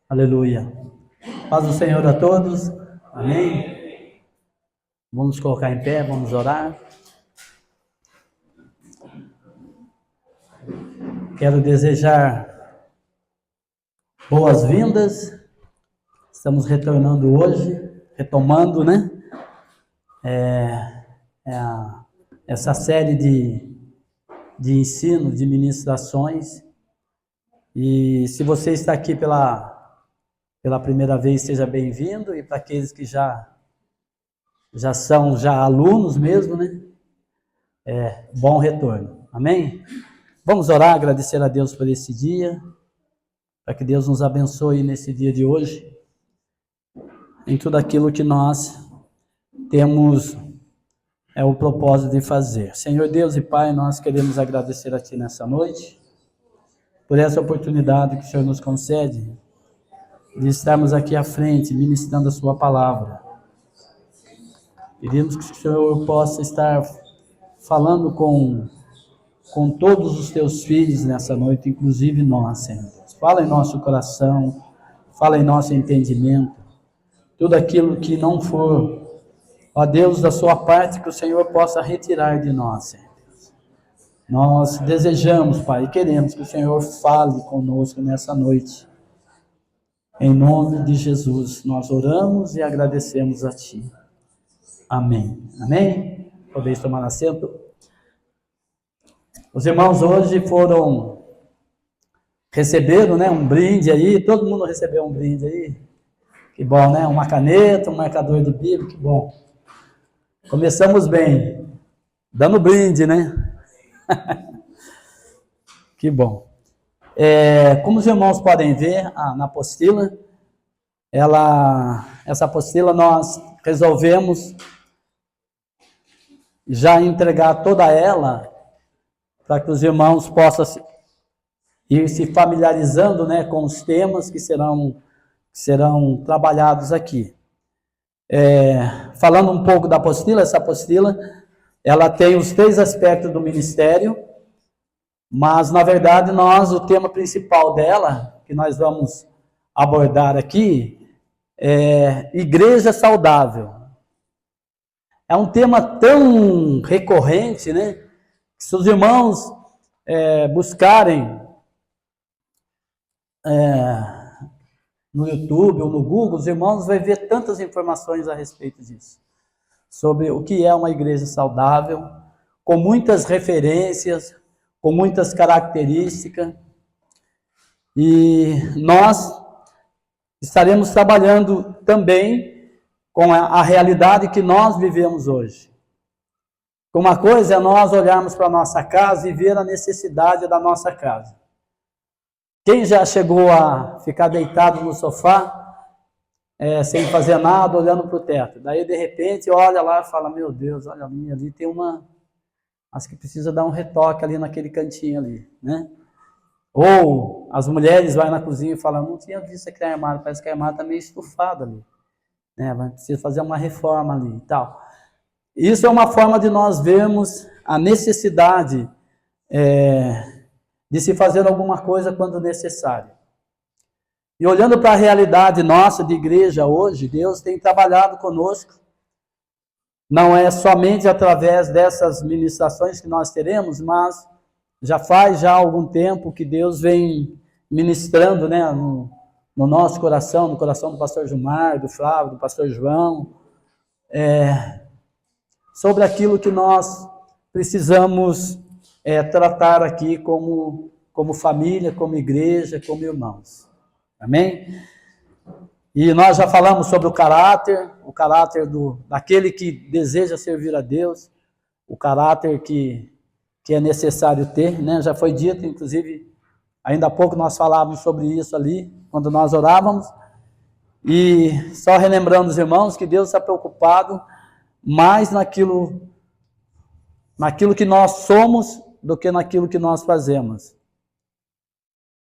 Aleluia. Paz do Senhor a todos. Amém. Vamos colocar em pé, vamos orar. Quero desejar boas-vindas. Estamos retornando hoje, retomando, né? Essa série de ensino, de ministrações. E se você está aqui pela primeira vez, seja bem-vindo. E para aqueles que já são alunos mesmo, né? Bom retorno. Amém? Vamos orar, agradecer a Deus por esse dia, para que Deus nos abençoe nesse dia de hoje, em tudo aquilo que nós temos o propósito de fazer. Senhor Deus e Pai, nós queremos agradecer a Ti nessa noite, por essa oportunidade que o Senhor nos concede, de estarmos aqui à frente, ministrando a Sua palavra. Pedimos que o Senhor possa estar falando com todos os Teus filhos nessa noite, inclusive nós, Senhor Deus. Fala em nosso coração, fala em nosso entendimento, tudo aquilo que não for, ó Deus, da Sua parte, que o Senhor possa retirar de nós, Senhor Deus. Nós desejamos, Pai, e queremos que o Senhor fale conosco nessa noite. Em nome de Jesus, nós oramos e agradecemos a Ti. Amém. Amém? Podeis tomar assento. Os irmãos hoje receberam, né, um brinde aí, todo mundo recebeu um brinde aí. Que bom, né? Uma caneta, um marcador de Bíblia, que bom. Começamos bem, dando brinde, né? Que bom. Como os irmãos podem ver na apostila, essa apostila nós resolvemos já entregar toda ela, para que os irmãos possam ir se familiarizando, né, com os temas que serão trabalhados aqui. Falando um pouco da apostila, essa apostila, ela tem os 3 aspectos do ministério, mas, na verdade, o tema principal dela, que nós vamos abordar aqui, é igreja saudável. É um tema tão recorrente, né? Se os irmãos buscarem no YouTube ou no Google, os irmãos vão ver tantas informações a respeito disso. Sobre o que é uma igreja saudável, com muitas referências, com muitas características. E nós estaremos trabalhando também com a realidade que nós vivemos hoje. Uma coisa é nós olharmos para a nossa casa e ver a necessidade da nossa casa. Quem já chegou a ficar deitado no sofá, sem fazer nada, olhando para o teto? Daí, de repente, olha lá e fala, meu Deus, olha ali tem acho que precisa dar um retoque ali naquele cantinho ali, né? Ou as mulheres vão na cozinha e falam, não tinha visto aquele armário, parece que o armário está meio estufado ali, né? Precisa fazer uma reforma ali e tal. Isso é uma forma de nós vermos a necessidade de se fazer alguma coisa quando necessário. E olhando para a realidade nossa de igreja hoje, Deus tem trabalhado conosco. Não é somente através dessas ministrações que nós teremos, mas já faz algum tempo que Deus vem ministrando, né, no nosso coração, no coração do pastor Gilmar, do Flávio, do pastor João, sobre aquilo que nós precisamos tratar aqui como família, como igreja, como irmãos. Amém? E nós já falamos sobre o caráter daquele que deseja servir a Deus, o caráter que é necessário ter, né? Já foi dito, inclusive, ainda há pouco nós falávamos sobre isso ali, quando nós orávamos, e só relembrando os irmãos que Deus está preocupado mais naquilo que nós somos do que naquilo que nós fazemos.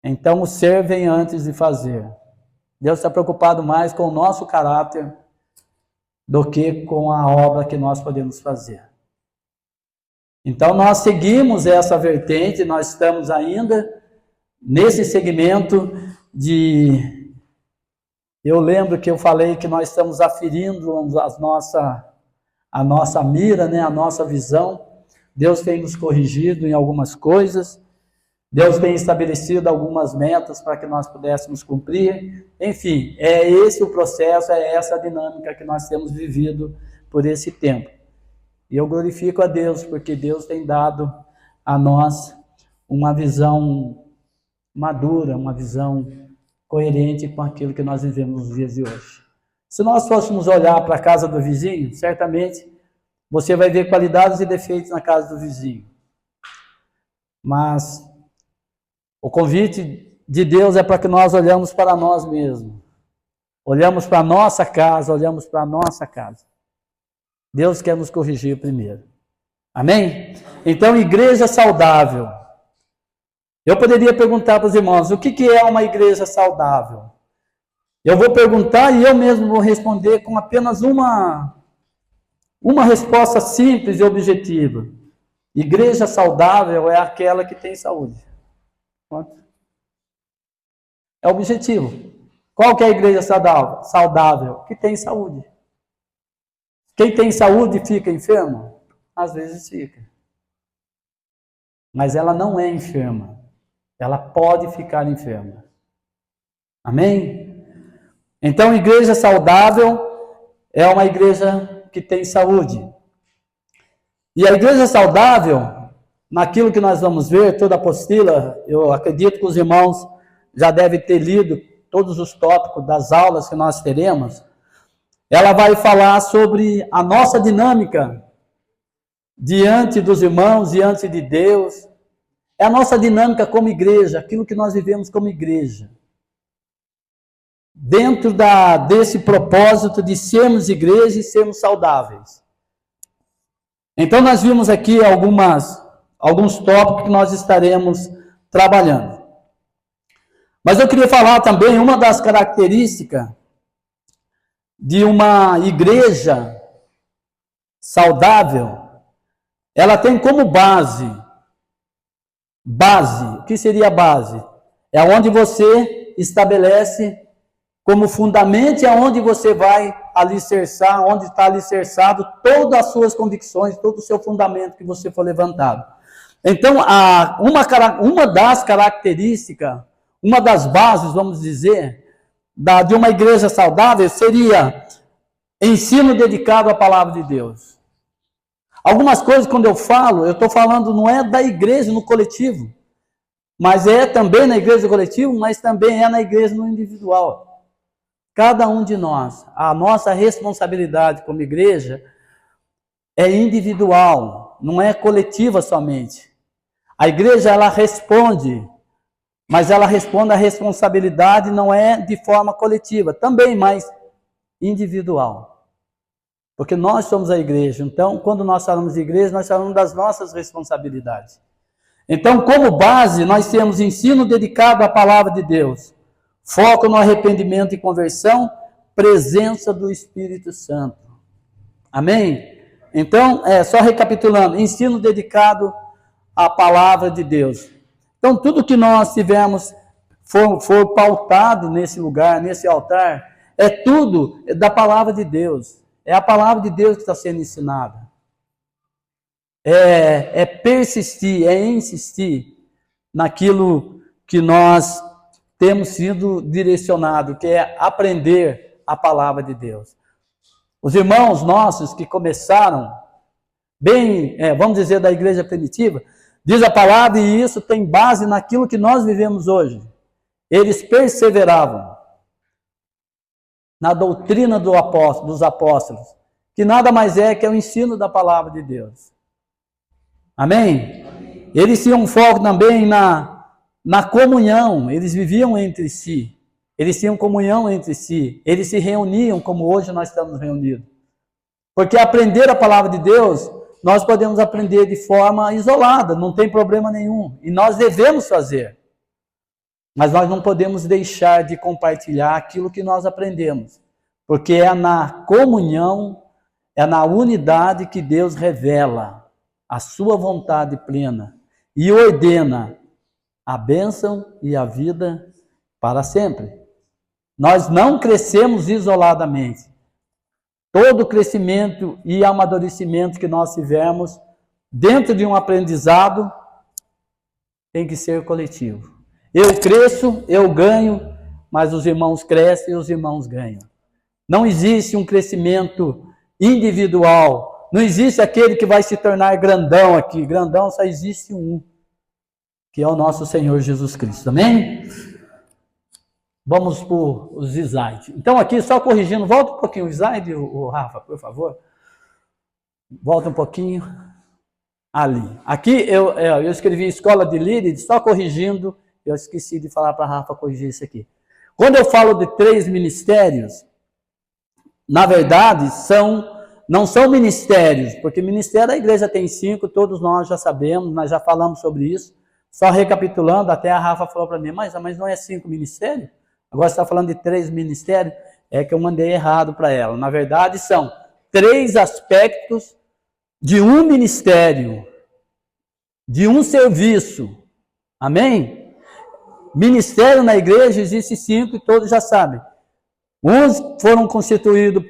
Então, o ser vem antes de fazer. Deus está preocupado mais com o nosso caráter do que com a obra que nós podemos fazer. Então, nós seguimos essa vertente, nós estamos ainda nesse segmento de Eu lembro que eu falei que nós estamos aferindo a nossa mira, né, a nossa visão. Deus tem nos corrigido em algumas coisas. Deus tem estabelecido algumas metas para que nós pudéssemos cumprir. Enfim, é esse o processo, é essa a dinâmica que nós temos vivido por esse tempo. E eu glorifico a Deus, porque Deus tem dado a nós uma visão madura, uma visão coerente com aquilo que nós vivemos nos dias de hoje. Se nós fôssemos olhar para a casa do vizinho, certamente você vai ver qualidades e defeitos na casa do vizinho. Mas o convite de Deus é para que nós olhamos para nós mesmos. Olhamos para a nossa casa, olhamos para a nossa casa. Deus quer nos corrigir primeiro. Amém? Então, igreja saudável. Eu poderia perguntar para os irmãos, o que é uma igreja saudável? Eu vou perguntar e eu mesmo vou responder com apenas uma resposta simples e objetiva. Igreja saudável é aquela que tem saúde. É o objetivo. Qual que é a igreja saudável? Saudável, que tem saúde. Quem tem saúde fica enfermo? Às vezes fica. Mas ela não é enferma. Ela pode ficar enferma. Amém? Então, igreja saudável é uma igreja que tem saúde. E a igreja saudável, naquilo que nós vamos ver, toda a apostila, eu acredito que os irmãos já devem ter lido todos os tópicos das aulas que nós teremos. Ela vai falar sobre a nossa dinâmica diante dos irmãos, diante de Deus. É a nossa dinâmica como igreja, aquilo que nós vivemos como igreja. Dentro desse propósito de sermos igreja e sermos saudáveis. Então, nós vimos aqui alguns tópicos que nós estaremos trabalhando. Mas eu queria falar também, uma das características de uma igreja saudável, ela tem como base, o que seria a base? É onde você estabelece como fundamento, é onde você vai alicerçar, onde está alicerçado todas as suas convicções, todo o seu fundamento que você for levantado. Então, uma das características, uma das bases, vamos dizer, de uma igreja saudável seria ensino dedicado à palavra de Deus. Algumas coisas, quando eu estou falando não é da igreja no coletivo, mas é também na igreja no coletivo, mas também é na igreja no individual. Cada um de nós, a nossa responsabilidade como igreja é individual, não é coletiva somente. A igreja, ela responde, mas ela responde à responsabilidade, não é de forma coletiva, também, mas individual. Porque nós somos a igreja, então, quando nós falamos de igreja, nós falamos das nossas responsabilidades. Então, como base, nós temos ensino dedicado à palavra de Deus, foco no arrependimento e conversão, presença do Espírito Santo. Amém? Então, só recapitulando, ensino dedicado à palavra de Deus. Então, tudo que nós tivermos, for pautado nesse lugar, nesse altar, é tudo da palavra de Deus. É a palavra de Deus que está sendo ensinada. É persistir, é insistir naquilo que nós temos sido direcionados, que é aprender a palavra de Deus. Os irmãos nossos que começaram, vamos dizer, da igreja primitiva, diz a palavra, e isso tem base naquilo que nós vivemos hoje. Eles perseveravam na doutrina dos apóstolos, que nada mais é que o ensino da palavra de Deus. Amém? Eles tinham um foco também na comunhão, eles viviam entre si, eles tinham comunhão entre si, eles se reuniam como hoje nós estamos reunidos. Porque aprender a palavra de Deus, nós podemos aprender de forma isolada, não tem problema nenhum, e nós devemos fazer. Mas nós não podemos deixar de compartilhar aquilo que nós aprendemos, porque é na comunhão, é na unidade que Deus revela a sua vontade plena e ordena a bênção e a vida para sempre. Nós não crescemos isoladamente. Todo crescimento e amadurecimento que nós tivermos dentro de um aprendizado tem que ser coletivo. Eu cresço, eu ganho, mas os irmãos crescem e os irmãos ganham. Não existe um crescimento individual. Não existe aquele que vai se tornar grandão aqui. Grandão só existe um, que é o nosso Senhor Jesus Cristo. Amém? Vamos para os slides. Então aqui, só corrigindo, volta um pouquinho o slide, o Rafa, por favor. Volta um pouquinho. Ali. Aqui eu escrevi Escola de Líderes, só corrigindo, eu esqueci de falar para a Rafa corrigir isso aqui. Quando eu falo de 3 ministérios, na verdade, não são ministérios, porque ministério da igreja tem 5, todos nós já sabemos, nós já falamos sobre isso. Só recapitulando, até a Rafa falou para mim, mas não é 5 ministérios? Agora você está falando de 3 ministérios? É que eu mandei errado para ela. Na verdade, são 3 aspectos de um ministério, de um serviço. Amém? Ministério na igreja existe 5 e todos já sabem. Uns foram constituídos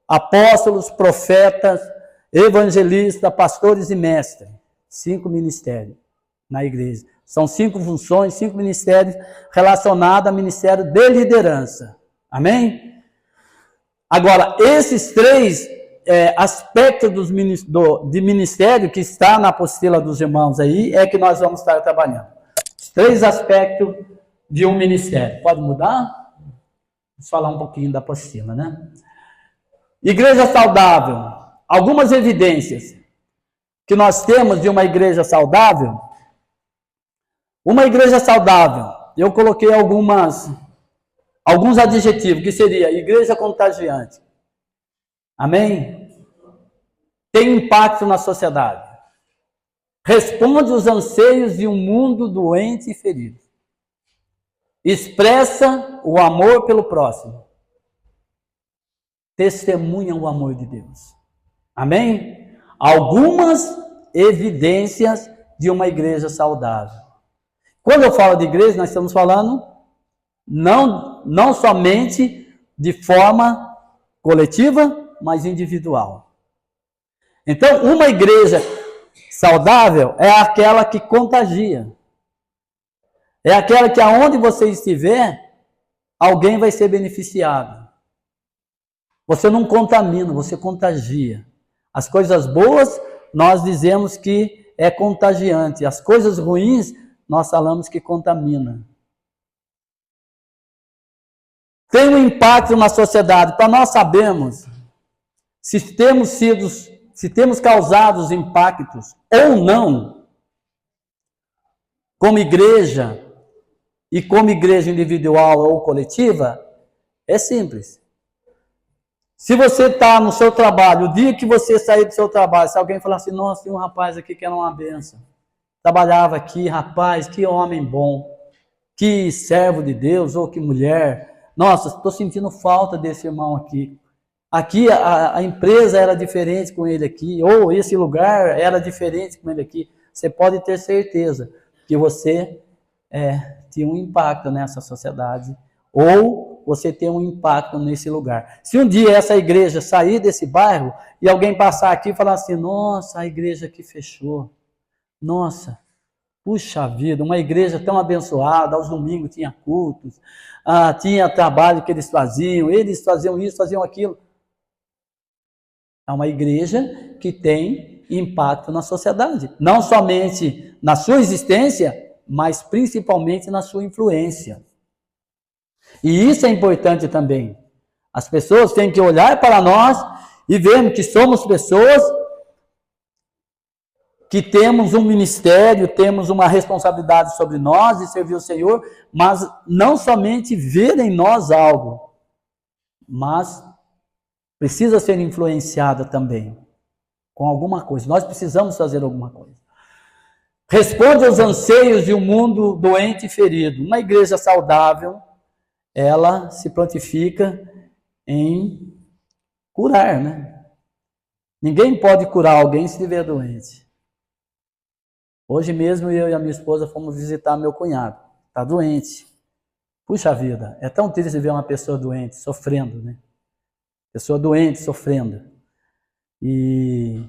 apóstolos, profetas, evangelistas, pastores e mestres. 5 ministérios na igreja. São 5 funções, 5 ministérios relacionados ao ministério de liderança. Amém? Agora, esses 3 aspectos de ministério que está na apostila dos irmãos aí, é que nós vamos estar trabalhando. Os 3 aspectos de um ministério. Pode mudar? Vamos falar um pouquinho da apostila, né? Igreja saudável. Algumas evidências que nós temos de uma igreja saudável. Uma igreja saudável, eu coloquei alguns adjetivos, que seria igreja contagiante. Amém? Tem impacto na sociedade. Responde os anseios de um mundo doente e ferido. Expressa o amor pelo próximo. Testemunha o amor de Deus. Amém? Algumas evidências de uma igreja saudável. Quando eu falo de igreja, nós estamos falando não somente de forma coletiva, mas individual. Então, uma igreja saudável é aquela que contagia. É aquela que aonde você estiver, alguém vai ser beneficiado. Você não contamina, você contagia. As coisas boas, nós dizemos que é contagiante. As coisas ruins, nós falamos que contamina. Tem um impacto na sociedade. Para nós sabermos se temos causado impactos ou não, como igreja, e como igreja individual ou coletiva, é simples. Se você está no seu trabalho, o dia que você sair do seu trabalho, se alguém falar assim, nossa, tem um rapaz aqui que era uma benção. Trabalhava aqui, rapaz, que homem bom, que servo de Deus, ou que mulher. Nossa, estou sentindo falta desse irmão aqui. Aqui a empresa era diferente com ele aqui, ou esse lugar era diferente com ele aqui. Você pode ter certeza que você tinha um impacto nessa sociedade, ou você tem um impacto nesse lugar. Se um dia essa igreja sair desse bairro, e alguém passar aqui e falar assim, nossa, a igreja aqui fechou. Nossa, puxa vida, uma igreja tão abençoada, aos domingos tinha cultos, tinha trabalho que eles faziam isso, faziam aquilo. É uma igreja que tem impacto na sociedade, não somente na sua existência, mas principalmente na sua influência. E isso é importante também. As pessoas têm que olhar para nós e vermos que somos pessoas que temos um ministério, temos uma responsabilidade sobre nós de servir o Senhor, mas não somente ver em nós algo, mas precisa ser influenciada também com alguma coisa. Nós precisamos fazer alguma coisa. Responde aos anseios de um mundo doente e ferido. Uma igreja saudável, ela se prontifica em curar, né? Ninguém pode curar alguém se estiver doente. Hoje mesmo eu e a minha esposa fomos visitar meu cunhado. Está doente. Puxa vida, é tão triste ver uma pessoa doente, sofrendo, né? Pessoa doente, sofrendo. E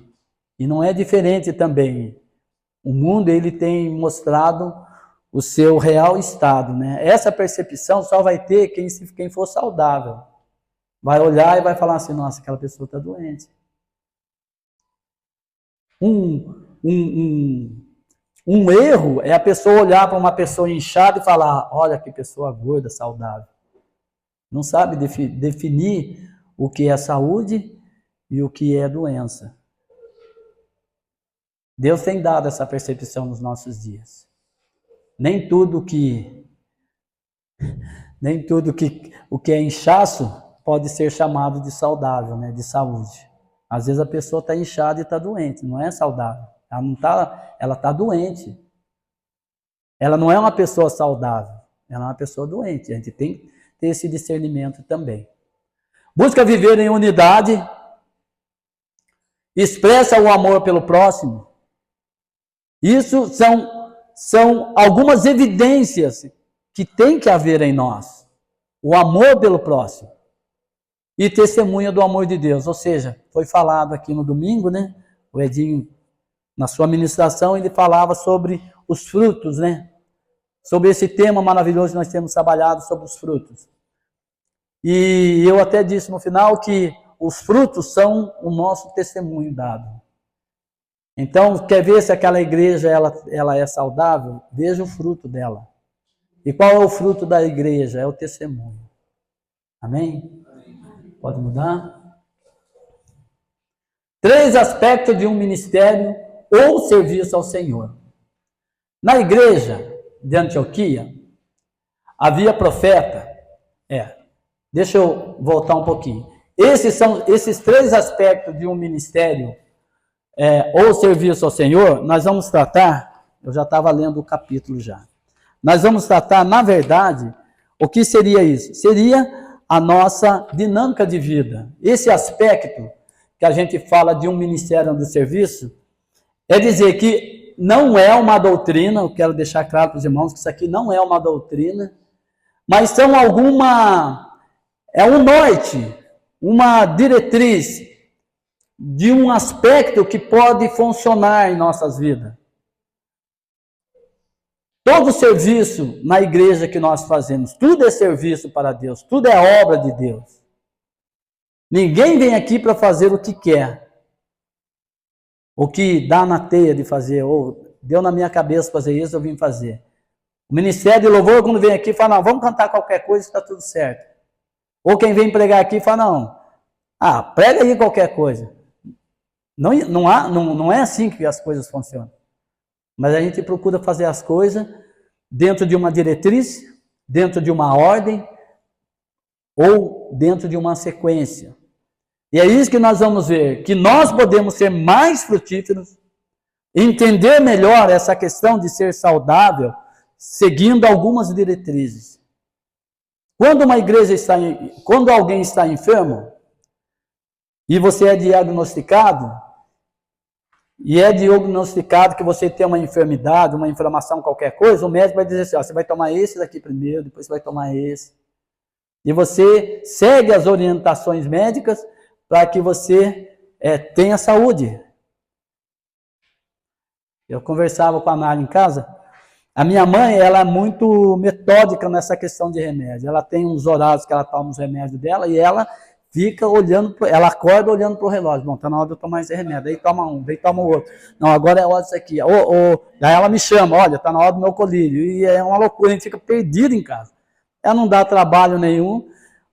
não é diferente também. O mundo, ele tem mostrado o seu real estado, né? Essa percepção só vai ter quem for saudável. Vai olhar e vai falar assim, nossa, aquela pessoa está doente. Um erro é a pessoa olhar para uma pessoa inchada e falar, olha que pessoa gorda, saudável. Não sabe definir o que é saúde e o que é doença. Deus tem dado essa percepção nos nossos dias. Nem tudo o que é inchaço pode ser chamado de saudável, né, de saúde. Às vezes a pessoa está inchada e está doente, não é saudável. Ela está doente. Ela não é uma pessoa saudável, ela é uma pessoa doente. A gente tem que ter esse discernimento também. Busca viver em unidade, expressa o amor pelo próximo. Isso são algumas evidências que tem que haver em nós. O amor pelo próximo. E testemunha do amor de Deus. Ou seja, foi falado aqui no domingo, né? O Edinho, na sua ministração, ele falava sobre os frutos, né? Sobre esse tema maravilhoso que nós temos trabalhado, sobre os frutos. E eu até disse no final que os frutos são o nosso testemunho dado. Então, quer ver se aquela igreja ela é saudável? Veja o fruto dela. E qual é o fruto da igreja? É o testemunho. Amém? Pode mudar? 3 aspectos de um ministério ou serviço ao Senhor. Na igreja de Antioquia, havia profeta. Deixa eu voltar um pouquinho. Esses 3 aspectos de um ministério ou serviço ao Senhor, nós vamos tratar, eu já estava lendo o capítulo já. Nós vamos tratar, na verdade, o que seria isso? Seria a nossa dinâmica de vida. Esse aspecto que a gente fala de um ministério ou de serviço, é dizer que não é uma doutrina, eu quero deixar claro para os irmãos que isso aqui não é uma doutrina, mas são é um norte, uma diretriz de um aspecto que pode funcionar em nossas vidas. Todo serviço na igreja que nós fazemos, tudo é serviço para Deus, tudo é obra de Deus. Ninguém vem aqui para fazer o que quer, o que dá na teia de fazer, ou deu na minha cabeça fazer isso, eu vim fazer. O ministério de louvor, quando vem aqui, fala, não, vamos cantar qualquer coisa, está tudo certo. Ou quem vem pregar aqui, fala, não, prega aí qualquer coisa. Não é assim que as coisas funcionam. Mas a gente procura fazer as coisas dentro de uma diretriz, dentro de uma ordem, ou dentro de uma sequência. E é isso que nós vamos ver, que nós podemos ser mais frutíferos, entender melhor essa questão de ser saudável, seguindo algumas diretrizes. Quando quando alguém está enfermo, e você é diagnosticado, que você tem uma enfermidade, uma inflamação, qualquer coisa, o médico vai dizer assim, você vai tomar esse daqui primeiro, depois você vai tomar esse. E você segue as orientações médicas para que você tenha saúde. Eu conversava com a Nara em casa, a minha mãe, ela é muito metódica nessa questão de remédio. Ela tem uns horários que ela toma os remédios dela e ela fica olhando, ela acorda olhando para o relógio. Bom, está na hora de eu tomar esse remédio. Aí toma um, daí toma o outro. Não, agora é a hora disso aqui. Daí ela me chama, olha, está na hora do meu colírio. E é uma loucura, a gente fica perdido em casa. Ela não dá trabalho nenhum,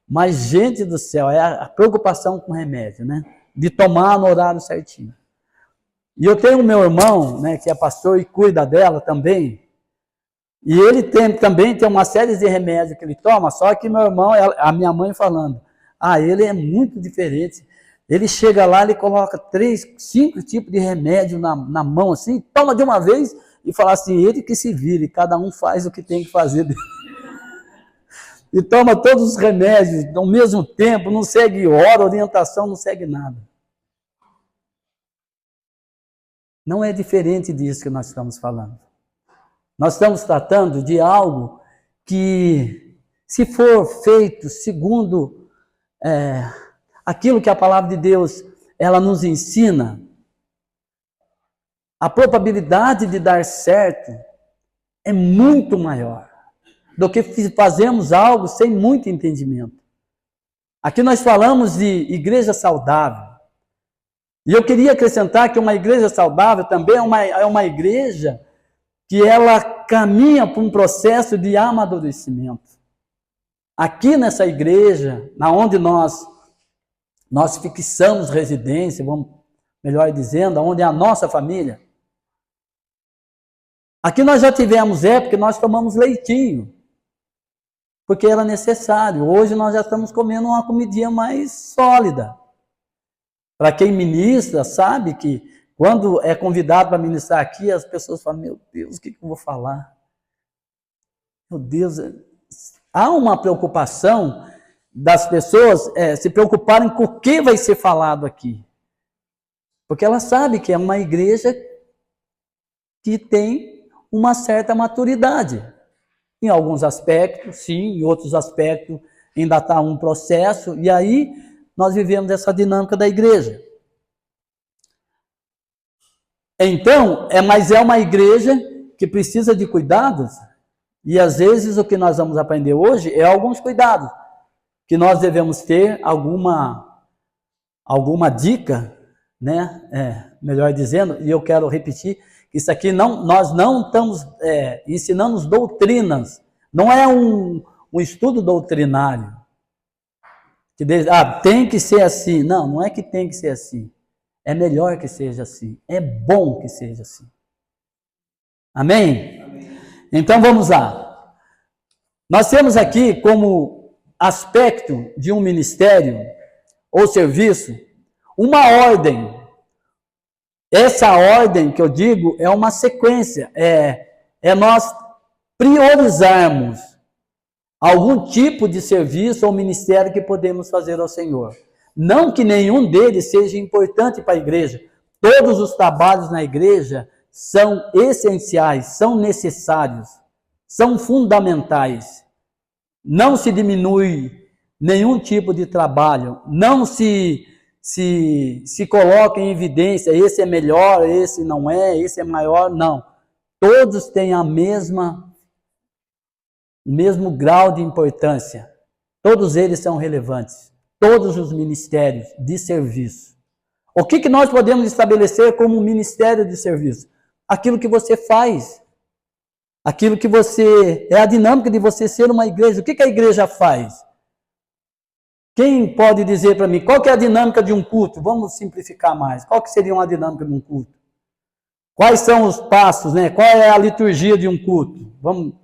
mas, gente do céu, é a preocupação com o remédio, né? De tomar no horário certinho. E eu tenho o meu irmão, né, que é pastor e cuida dela também. E ele também tem uma série de remédios que ele toma, só que meu irmão, a minha mãe falando, ele é muito diferente. Ele chega lá, ele coloca 3, 5 tipos de remédio na mão, assim, toma de uma vez e fala assim, ele que se vire, cada um faz o que tem que fazer. E toma todos os remédios ao mesmo tempo, não segue hora, orientação, não segue nada. Não é diferente disso que nós estamos falando. Nós estamos tratando de algo que se for feito segundo aquilo que a palavra de Deus ela nos ensina, a probabilidade de dar certo é muito maior do que fazermos algo sem muito entendimento. Aqui nós falamos de igreja saudável. E eu queria acrescentar que uma igreja saudável também é uma igreja que ela caminha por um processo de amadurecimento. Aqui nessa igreja, na onde nós fixamos residência, vamos melhor dizendo, onde é a nossa família, aqui nós já tivemos época que nós tomamos leitinho, porque era necessário. Hoje nós já estamos comendo uma comidinha mais sólida. Para quem ministra, sabe que quando é convidado para ministrar aqui, as pessoas falam, meu Deus, o que eu vou falar? Meu Deus, há uma preocupação das pessoas se preocuparem com o que vai ser falado aqui. Porque ela sabe que é uma igreja que tem uma certa maturidade. Em alguns aspectos, sim, em outros aspectos ainda está um processo, e aí nós vivemos essa dinâmica da igreja. Então, mas é uma igreja que precisa de cuidados, e às vezes o que nós vamos aprender hoje é alguns cuidados, que nós devemos ter alguma dica, né? Melhor dizendo, e eu quero repetir, isso aqui nós não estamos ensinando doutrinas, não é um estudo doutrinário. Que tem que ser assim. Não, não é que tem que ser assim. É melhor que seja assim. É bom que seja assim. Amém? Amém. Então vamos lá. Nós temos aqui como aspecto de um ministério ou serviço uma ordem. Essa ordem que eu digo é uma sequência, é nós priorizarmos algum tipo de serviço ou ministério que podemos fazer ao Senhor. Não que nenhum deles seja importante para a igreja. Todos os trabalhos na igreja são essenciais, são necessários, são fundamentais. Não se diminui nenhum tipo de trabalho, não se coloca em evidência, esse é melhor, esse não é, esse é maior, não. Todos têm o mesmo grau de importância. Todos eles são relevantes. Todos os ministérios de serviço. O que nós podemos estabelecer como ministério de serviço? Aquilo que você faz. Aquilo que é a dinâmica de você ser uma igreja. O que a igreja faz? Quem pode dizer para mim, qual que é a dinâmica de um culto? Vamos simplificar mais. Qual que seria uma dinâmica de um culto? Quais são os passos, né? Qual é a liturgia de um culto? Vamos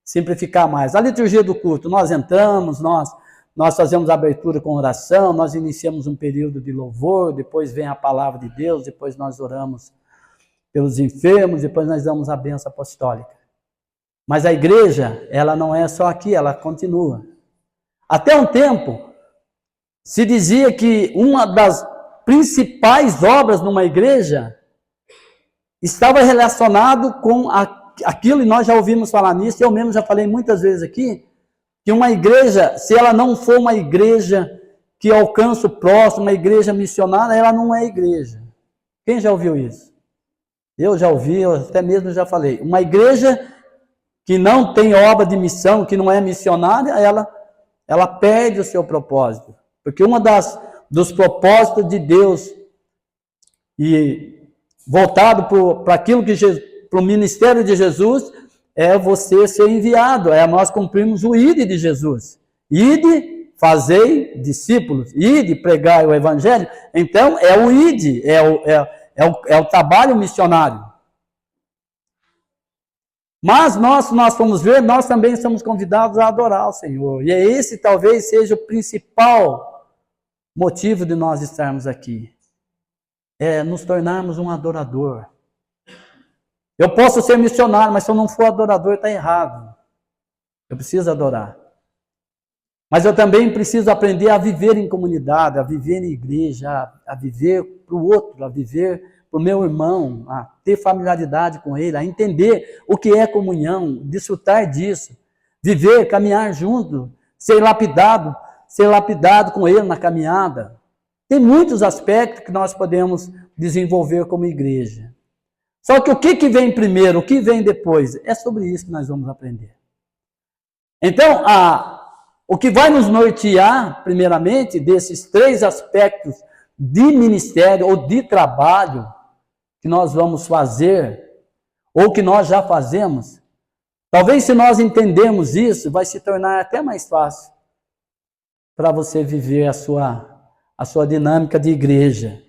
simplificar mais. A liturgia do culto, nós entramos, nós fazemos a abertura com oração, nós iniciamos um período de louvor, depois vem a palavra de Deus, depois nós oramos pelos enfermos, depois nós damos a bênção apostólica. Mas a igreja, ela não é só aqui, ela continua. Até um tempo, se dizia que uma das principais obras numa igreja estava relacionado com aquilo, e nós já ouvimos falar nisso, eu mesmo já falei muitas vezes aqui, que uma igreja, se ela não for uma igreja que alcança o próximo, uma igreja missionária, ela não é igreja. Quem já ouviu isso? Eu já ouvi, eu até mesmo já falei. Uma igreja que não tem obra de missão, que não é missionária, ela perde o seu propósito. Porque uma dos propósitos de Deus, e voltado para aquilo que para o ministério de Jesus, é você ser enviado, é nós cumprirmos o ide de Jesus. Ide, fazei discípulos, ide, pregai o evangelho. Então, é o ide, é o trabalho missionário. Mas nós formos ver, nós também somos convidados a adorar o Senhor. E esse talvez seja o principal motivo de nós estarmos aqui. É nos tornarmos um adorador. Eu posso ser missionário, mas se eu não for adorador, está errado. Eu preciso adorar. Mas eu também preciso aprender a viver em comunidade, a viver em igreja, a viver para o outro, a viver para o meu irmão, a ter familiaridade com ele, a entender o que é comunhão, desfrutar disso. viver, caminhar junto, ser lapidado com ele na caminhada. Tem muitos aspectos que nós podemos desenvolver como igreja. Só que o que vem primeiro, o que vem depois, é sobre isso que nós vamos aprender. Então, o que vai nos nortear, primeiramente, desses 3 aspectos de ministério ou de trabalho que nós vamos fazer, ou que nós já fazemos, talvez se nós entendermos isso, vai se tornar até mais fácil para você viver a sua dinâmica de igreja.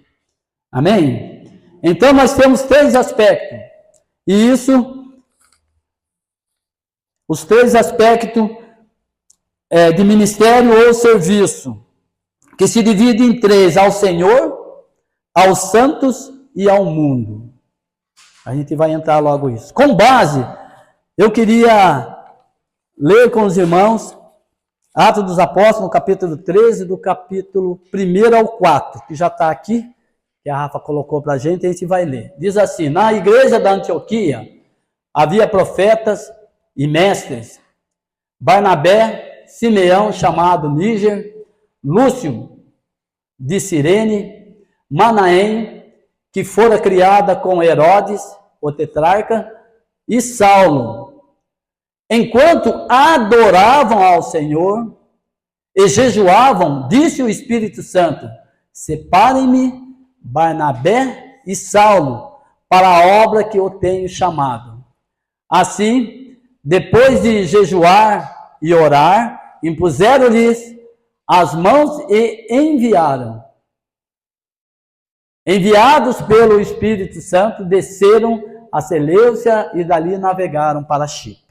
Amém? Então nós temos 3 aspectos. E os 3 aspectos de ministério ou serviço, que se divide em 3, ao Senhor, aos santos e ao mundo. A gente vai entrar logo isso. Com base, eu queria ler com os irmãos Atos dos Apóstolos, no capítulo 13, do capítulo 1 ao 4, que já está aqui, que a Rafa colocou para a gente vai ler. Diz assim: na igreja da Antioquia havia profetas e mestres, Barnabé, Simeão, chamado Níger, Lúcio de Cirene, Manaém, que fora criada com Herodes, o tetrarca, e Saulo. Enquanto adoravam ao Senhor e jejuavam, disse o Espírito Santo: separem-me Barnabé e Saulo para a obra que eu tenho chamado. Assim, depois de jejuar e orar, impuseram-lhes as mãos e enviaram. Enviados pelo Espírito Santo, desceram a Seleucia e dali navegaram para Chipre.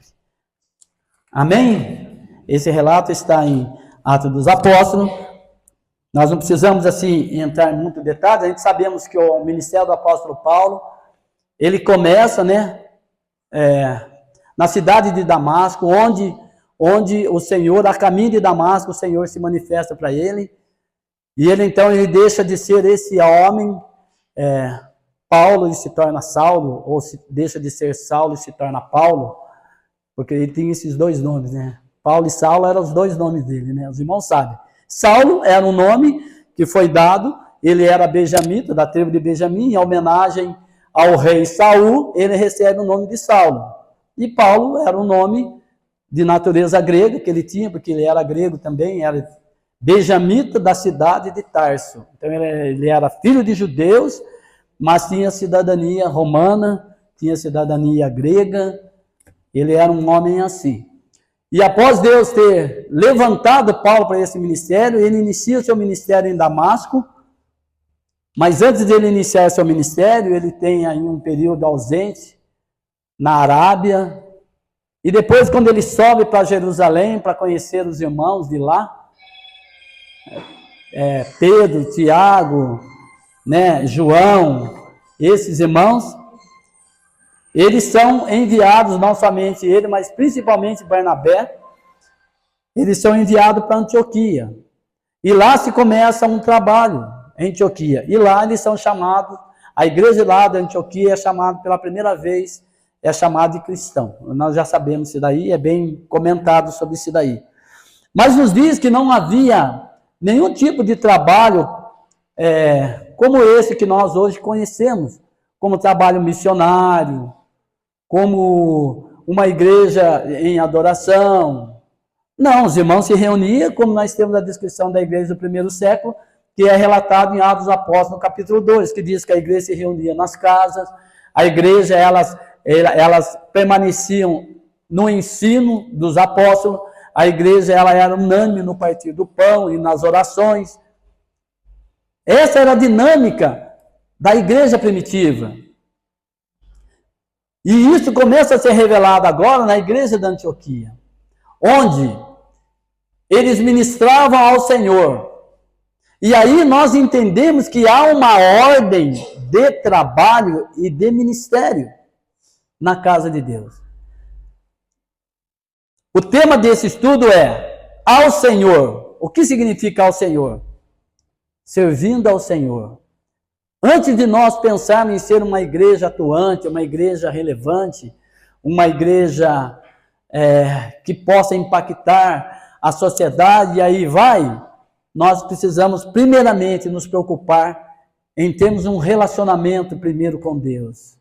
Amém? Esse relato está em Atos dos Apóstolos. Nós não precisamos assim entrar em muito detalhe. A gente sabemos que o ministério do apóstolo Paulo, ele começa, na cidade de Damasco, onde o Senhor, a caminho de Damasco, o Senhor se manifesta para ele. E ele então deixa de ser esse homem, Paulo, e se torna Saulo, ou deixa de ser Saulo e se torna Paulo, porque ele tinha esses 2 nomes, Paulo e Saulo eram os 2 nomes dele, os irmãos sabem. Saulo era um nome que foi dado, ele era benjamita, da tribo de Benjamim, em homenagem ao rei Saul, ele recebe o nome de Saulo. E Paulo era um nome de natureza grega que ele tinha, porque ele era grego também, era benjamita da cidade de Tarso. Então ele era filho de judeus, mas tinha cidadania romana, tinha cidadania grega, ele era um homem assim. E após Deus ter levantado Paulo para esse ministério, ele inicia o seu ministério em Damasco, mas antes de ele iniciar seu ministério, ele tem aí um período ausente na Arábia, e depois quando ele sobe para Jerusalém para conhecer os irmãos de lá, Pedro, Tiago, João, esses irmãos, eles são enviados, não somente ele, mas principalmente Barnabé, eles são enviados para Antioquia. E lá se começa um trabalho em Antioquia. E lá eles são chamados, a igreja lá da Antioquia é chamada pela primeira vez, é chamada de cristão. Nós já sabemos isso daí, é bem comentado sobre isso daí. Mas nos diz que não havia nenhum tipo de trabalho como esse que nós hoje conhecemos, como trabalho missionário, como uma igreja em adoração. Não, os irmãos se reuniam, como nós temos a descrição da igreja do primeiro século, que é relatado em Atos dos Apóstolos, no capítulo 2, que diz que a igreja se reunia nas casas, a igreja, elas permaneciam no ensino dos apóstolos, a igreja ela era unânime no partir do pão e nas orações. Essa era a dinâmica da igreja primitiva. E isso começa a ser revelado agora na igreja da Antioquia, onde eles ministravam ao Senhor. E aí nós entendemos que há uma ordem de trabalho e de ministério na casa de Deus. O tema desse estudo é ao Senhor. O que significa ao Senhor? Servindo ao Senhor. Antes de nós pensarmos em ser uma igreja atuante, uma igreja relevante, uma igreja que possa impactar a sociedade, e aí vai, nós precisamos primeiramente nos preocupar em termos um relacionamento primeiro com Deus.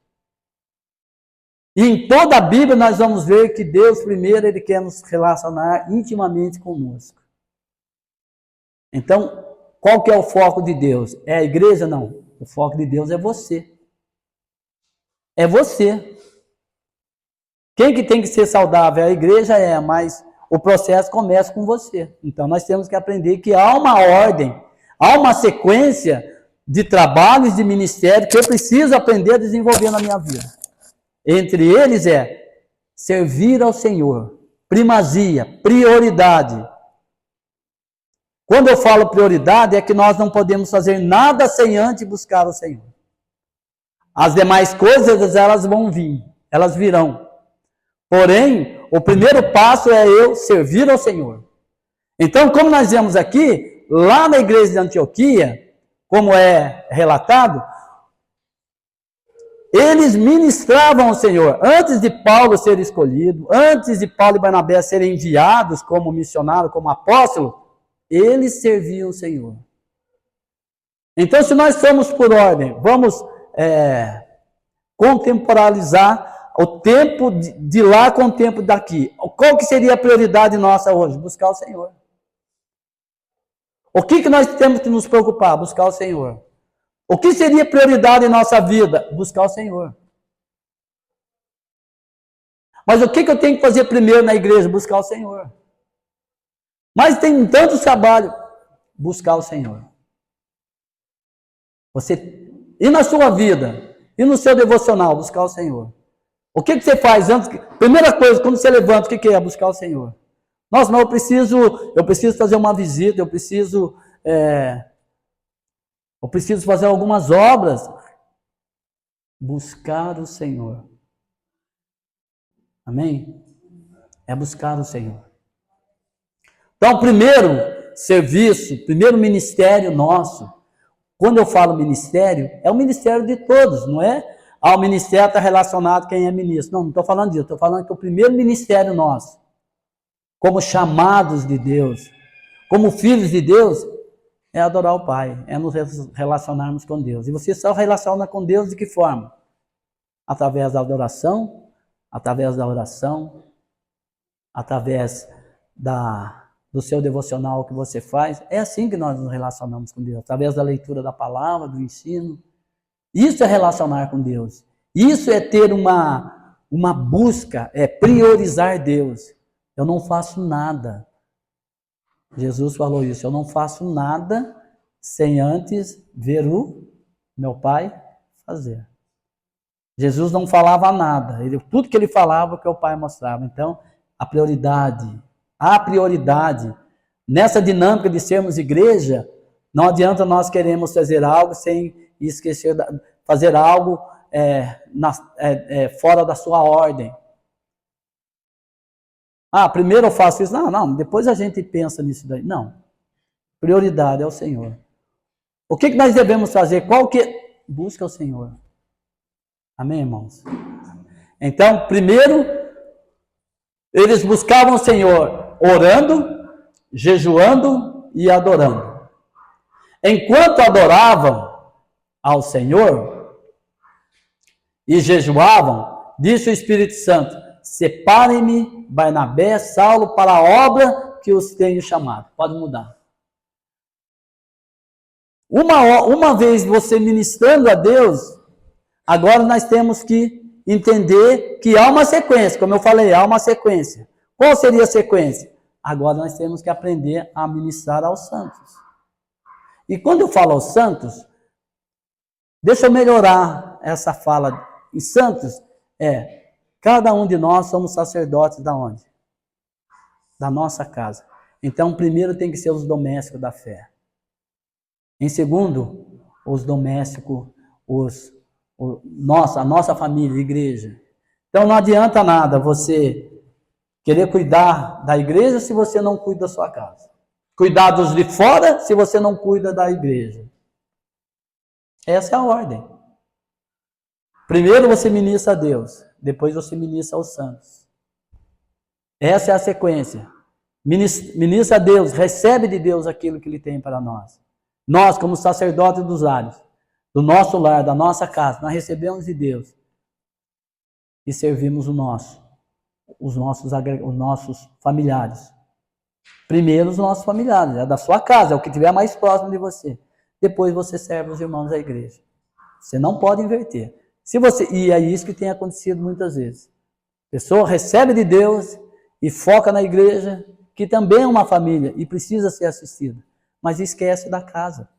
E em toda a Bíblia nós vamos ver que Deus primeiro, Ele quer nos relacionar intimamente conosco. Então, qual que é o foco de Deus? É a igreja? Não. O foco de Deus é você. É você. Quem que tem que ser saudável? A igreja mas o processo começa com você. Então nós temos que aprender que há uma ordem, há uma sequência de trabalhos, de ministério que eu preciso aprender a desenvolver na minha vida. Entre eles servir ao Senhor, primazia, prioridade. Quando eu falo prioridade, é que nós não podemos fazer nada sem antes buscar o Senhor. As demais coisas, elas vão vir, elas virão. Porém, o primeiro passo é eu servir ao Senhor. Então, como nós vemos aqui, lá na igreja de Antioquia, como é relatado, eles ministravam ao Senhor. Antes de Paulo ser escolhido, antes de Paulo e Barnabé serem enviados como missionário, como apóstolo, eles serviam o Senhor. Então, se nós somos por ordem, vamos contemporalizar o tempo de lá com o tempo daqui. Qual que seria a prioridade nossa hoje? Buscar o Senhor. O que nós temos que nos preocupar? Buscar o Senhor. O que seria prioridade em nossa vida? Buscar o Senhor. Mas o que eu tenho que fazer primeiro na igreja? Buscar o Senhor. Mas tem tanto trabalho. Buscar o Senhor. E na sua vida? E no seu devocional? Buscar o Senhor. O que você faz antes? Primeira coisa, quando você levanta, o que é? Buscar o Senhor. Nossa, mas eu preciso fazer uma visita, eu preciso fazer algumas obras. Buscar o Senhor. Amém? É buscar o Senhor. Então, primeiro serviço, primeiro ministério nosso. Quando eu falo ministério, é o ministério de todos, não é? O ministério está relacionado a quem é ministro. Não estou falando disso. Estou falando que o primeiro ministério nosso, como chamados de Deus, como filhos de Deus, é adorar o Pai, é nos relacionarmos com Deus. E você só relaciona com Deus de que forma? Através da adoração, através da oração, através do seu devocional que você faz. É assim que nós nos relacionamos com Deus, através da leitura da palavra, do ensino. Isso é relacionar com Deus. Isso é ter uma busca, é priorizar Deus. Eu não faço nada. Jesus falou isso. Eu não faço nada sem antes ver o meu Pai fazer. Jesus não falava nada. Tudo que ele falava, que o Pai mostrava. Então, a prioridade, nessa dinâmica de sermos igreja, não adianta nós queremos fazer algo sem esquecer, fazer algo fora da sua ordem. Primeiro eu faço isso. Não, depois a gente pensa nisso daí. Não. Prioridade é o Senhor. O que nós devemos fazer? Busca o Senhor. Amém, irmãos? Então, primeiro, eles buscavam o Senhor orando, jejuando e adorando. Enquanto adoravam ao Senhor e jejuavam, disse o Espírito Santo: separem-me, Barnabé, Saulo, para a obra que os tenho chamado. Pode mudar. Uma vez você ministrando a Deus, agora nós temos que entender que há uma sequência. Como eu falei, há uma sequência. Qual seria a sequência? Agora nós temos que aprender a ministrar aos santos. E quando eu falo aos santos, deixa eu melhorar essa fala. Em santos, cada um de nós somos sacerdotes da onde? Da nossa casa. Então, primeiro tem que ser os domésticos da fé. Em segundo, os domésticos, a nossa família, a igreja. Então, não adianta nada você querer cuidar da igreja se você não cuida da sua casa. Cuidar dos de fora se você não cuida da igreja. Essa é a ordem. Primeiro você ministra a Deus, depois você ministra aos santos. Essa é a sequência. Ministra a Deus, recebe de Deus aquilo que Ele tem para nós. Nós, como sacerdotes dos lares, do nosso lar, da nossa casa, nós recebemos de Deus e servimos os nossos familiares. Primeiro os nossos familiares, é da sua casa, é o que estiver mais próximo de você. Depois você serve os irmãos da igreja. Você não pode inverter. E é isso que tem acontecido muitas vezes. A pessoa recebe de Deus e foca na igreja, que também é uma família e precisa ser assistida, mas esquece da casa.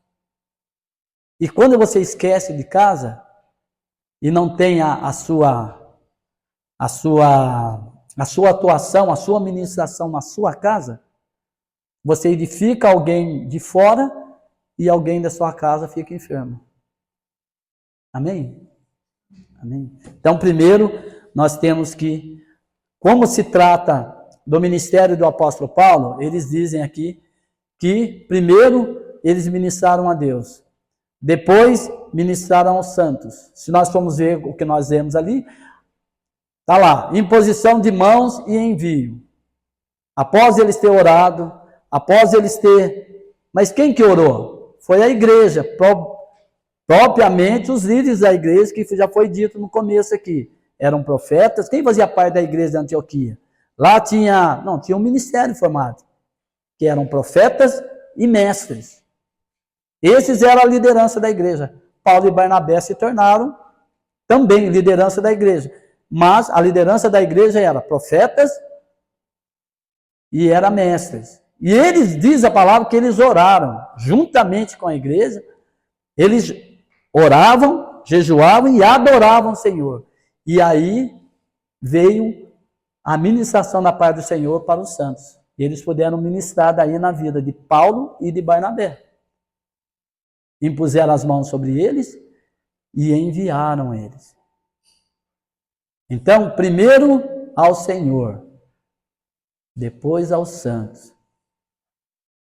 E quando você esquece de casa e não tem a sua atuação, a sua ministração na sua casa, você edifica alguém de fora e alguém da sua casa fica enfermo. Amém? Amém? Então, primeiro, nós temos que, como se trata do ministério do apóstolo Paulo, eles dizem aqui que, primeiro, eles ministraram a Deus. Depois, ministraram aos santos. Se nós formos ver o que nós vemos ali, está lá, imposição de mãos e envio. Após eles ter orado, após eles ter... Mas quem que orou? Foi a igreja, propriamente os líderes da igreja, que já foi dito no começo aqui. Eram profetas. Quem fazia parte da igreja de Antioquia? Lá tinha um ministério formado, que eram profetas e mestres. Esses eram a liderança da igreja. Paulo e Barnabé se tornaram também liderança da igreja. Mas a liderança da igreja era profetas e era mestres. E eles, diz a palavra, que eles oraram juntamente com a igreja. Eles oravam, jejuavam e adoravam o Senhor. E aí veio a ministração da paz do Senhor para os santos. E eles puderam ministrar daí na vida de Paulo e de Barnabé. Impuseram as mãos sobre eles e enviaram eles. Então, primeiro ao Senhor, depois aos santos.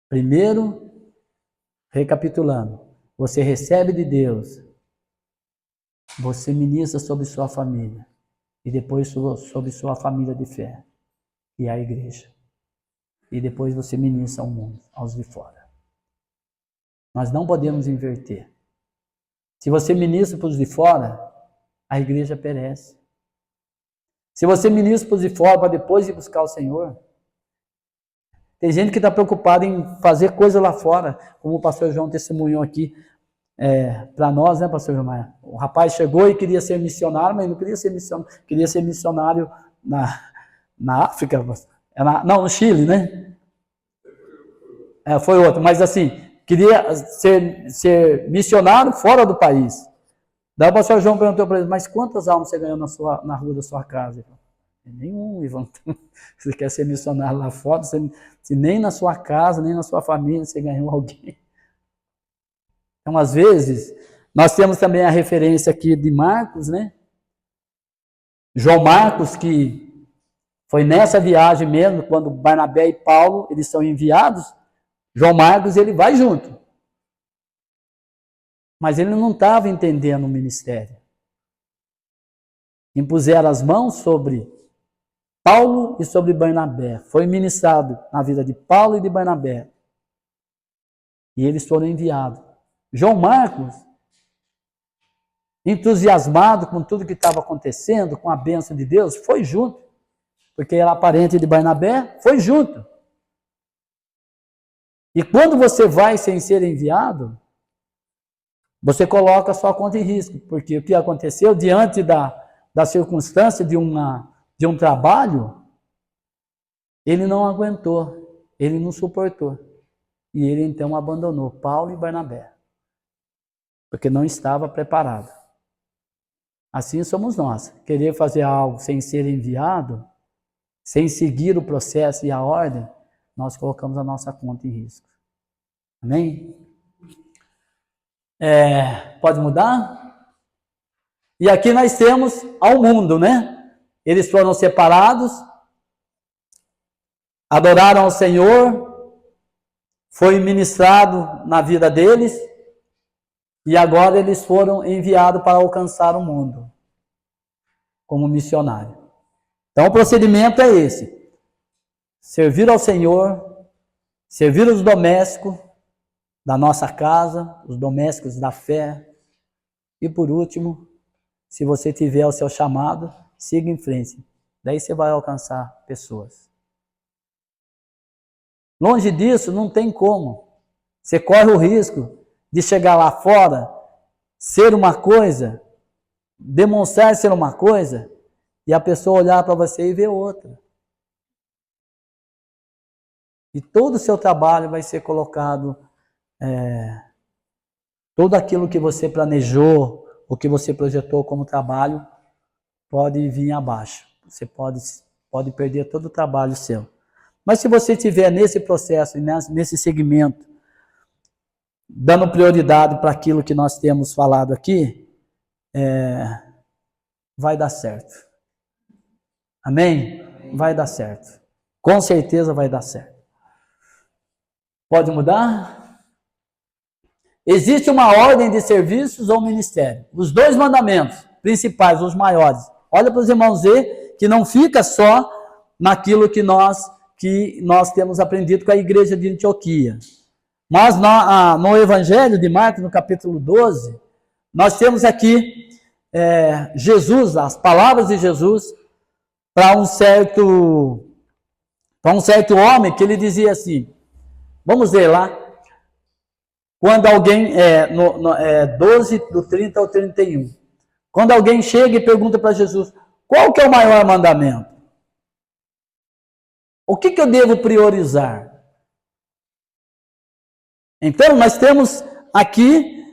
Primeiro, recapitulando, você recebe de Deus, você ministra sobre sua família, e depois sobre sua família de fé, e a igreja. E depois você ministra ao mundo, aos de fora. Nós não podemos inverter. Se você ministra para os de fora, a igreja perece. Se você ministra para os de fora para depois ir buscar o Senhor, tem gente que está preocupada em fazer coisa lá fora, como o pastor João testemunhou aqui para nós, né, pastor João Maia? O rapaz chegou e queria ser missionário, mas não queria ser missionário, queria ser missionário na África, no Chile, né? Foi outro, mas assim, queria ser missionário fora do país. Daí o pastor João perguntou para ele, mas quantas almas você ganhou na rua da sua casa? Ele falou, nenhum, Ivan. Você quer ser missionário lá fora, se nem na sua casa, nem na sua família você ganhou alguém. Então, às vezes, nós temos também a referência aqui de Marcos, né? João Marcos, que foi nessa viagem mesmo, quando Barnabé e Paulo, eles são enviados, João Marcos, ele vai junto. Mas ele não estava entendendo o ministério. Impuseram as mãos sobre Paulo e sobre Barnabé. Foi ministrado na vida de Paulo e de Barnabé. E eles foram enviados. João Marcos, entusiasmado com tudo que estava acontecendo, com a bênção de Deus, foi junto. Porque era parente de Barnabé, foi junto. E quando você vai sem ser enviado, você coloca a sua conta em risco. Porque o que aconteceu diante da circunstância de um trabalho, ele não aguentou, ele não suportou. E ele então abandonou Paulo e Barnabé, porque não estava preparado. Assim somos nós. Querer fazer algo sem ser enviado, sem seguir o processo e a ordem, nós colocamos a nossa conta em risco. Amém? Pode mudar? E aqui nós temos ao mundo, né? Eles foram separados, adoraram ao Senhor, foi ministrado na vida deles, e agora eles foram enviados para alcançar o mundo, como missionário. Então o procedimento é esse. servir ao Senhor, servir os domésticos da nossa casa, os domésticos da fé. E por último, se você tiver o seu chamado, siga em frente. Daí você vai alcançar pessoas. Longe disso, não tem como. Você corre o risco de chegar lá fora, ser uma coisa, demonstrar ser uma coisa, e a pessoa olhar para você e ver outra. E todo o seu trabalho vai ser colocado, tudo aquilo que você planejou, o que você projetou como trabalho, pode vir abaixo. Você pode perder todo o trabalho seu. Mas se você estiver nesse processo, nesse segmento, dando prioridade para aquilo que nós temos falado aqui, vai dar certo. Amém? Vai dar certo. Com certeza vai dar certo. Pode mudar? Existe uma ordem de serviços ou ministério. Os 2 mandamentos principais, os maiores. Olha para os irmãos ver que não fica só naquilo que nós temos aprendido com a igreja de Antioquia. Mas no Evangelho de Marcos, no capítulo 12, nós temos aqui Jesus, as palavras de Jesus para um certo homem que ele dizia assim, vamos ver lá, quando alguém, 12, do 30 ao 31, quando alguém chega e pergunta para Jesus, qual que é o maior mandamento? O que eu devo priorizar? Então, nós temos aqui,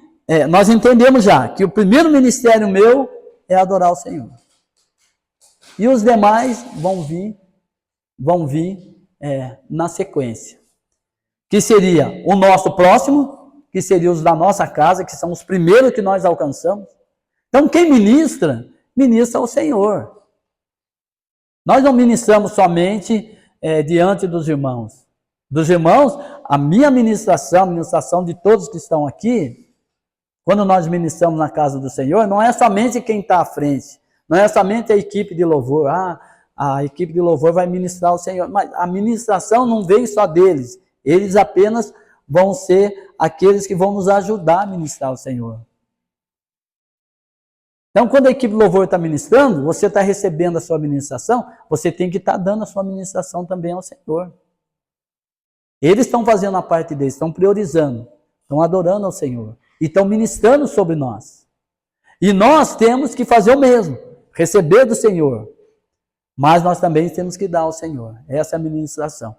nós entendemos já, que o primeiro ministério meu é adorar o Senhor. E os demais vão vir na sequência. Que seria o nosso próximo, que seria os da nossa casa, que são os primeiros que nós alcançamos. Então, quem ministra ao Senhor. Nós não ministramos somente diante dos irmãos. Dos irmãos, a minha ministração, a ministração de todos que estão aqui, quando nós ministramos na casa do Senhor, não é somente quem está à frente, não é somente a equipe de louvor. A equipe de louvor vai ministrar ao Senhor, mas a ministração não vem só deles, eles apenas vão ser aqueles que vão nos ajudar a ministrar ao Senhor. Então, quando a equipe de louvor está ministrando, você está recebendo a sua ministração, você tem que estar dando a sua ministração também ao Senhor. Eles estão fazendo a parte deles, estão priorizando, estão adorando ao Senhor e estão ministrando sobre nós. E nós temos que fazer o mesmo, receber do Senhor, mas nós também temos que dar ao Senhor. Essa é a ministração.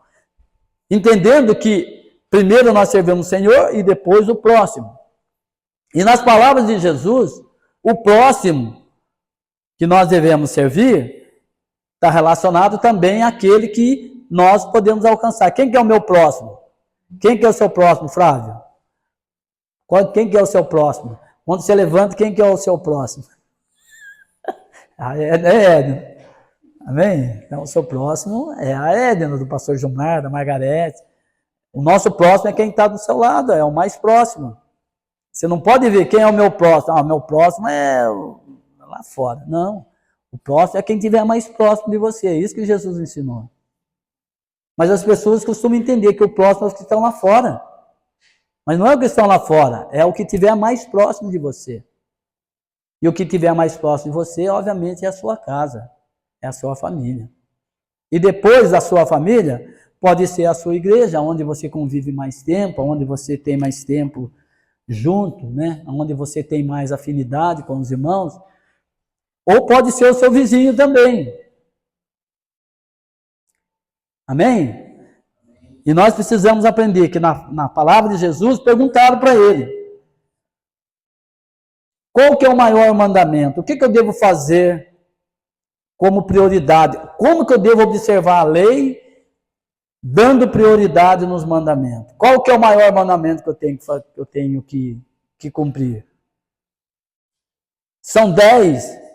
Entendendo que primeiro nós servimos o Senhor e depois o próximo. E nas palavras de Jesus, o próximo que nós devemos servir está relacionado também àquele que nós podemos alcançar. Quem que é o meu próximo? Quem que é o seu próximo, Flávio? Quem que é o seu próximo? Quando você levanta, quem que é o seu próximo? É Edna. Amém? Então, o seu próximo é a Edna, do pastor Gilmar, da Margarete. O nosso próximo é quem está do seu lado, é o mais próximo. Você não pode ver quem é o meu próximo. Meu próximo é lá fora. Não. O próximo é quem estiver mais próximo de você. É isso que Jesus ensinou. Mas as pessoas costumam entender que o próximo é os que estão lá fora. Mas não é o que estão lá fora, é o que estiver mais próximo de você. E o que estiver mais próximo de você, obviamente, é a sua casa, é a sua família. E depois da sua família, pode ser a sua igreja, onde você convive mais tempo, onde você tem mais tempo junto, né? Onde você tem mais afinidade com os irmãos. Ou pode ser o seu vizinho também. Amém? E nós precisamos aprender que na palavra de Jesus perguntaram para ele: qual que é o maior mandamento? O que eu devo fazer como prioridade? Como que eu devo observar a lei dando prioridade nos mandamentos? Qual que é o maior mandamento que eu tenho que cumprir? São 10.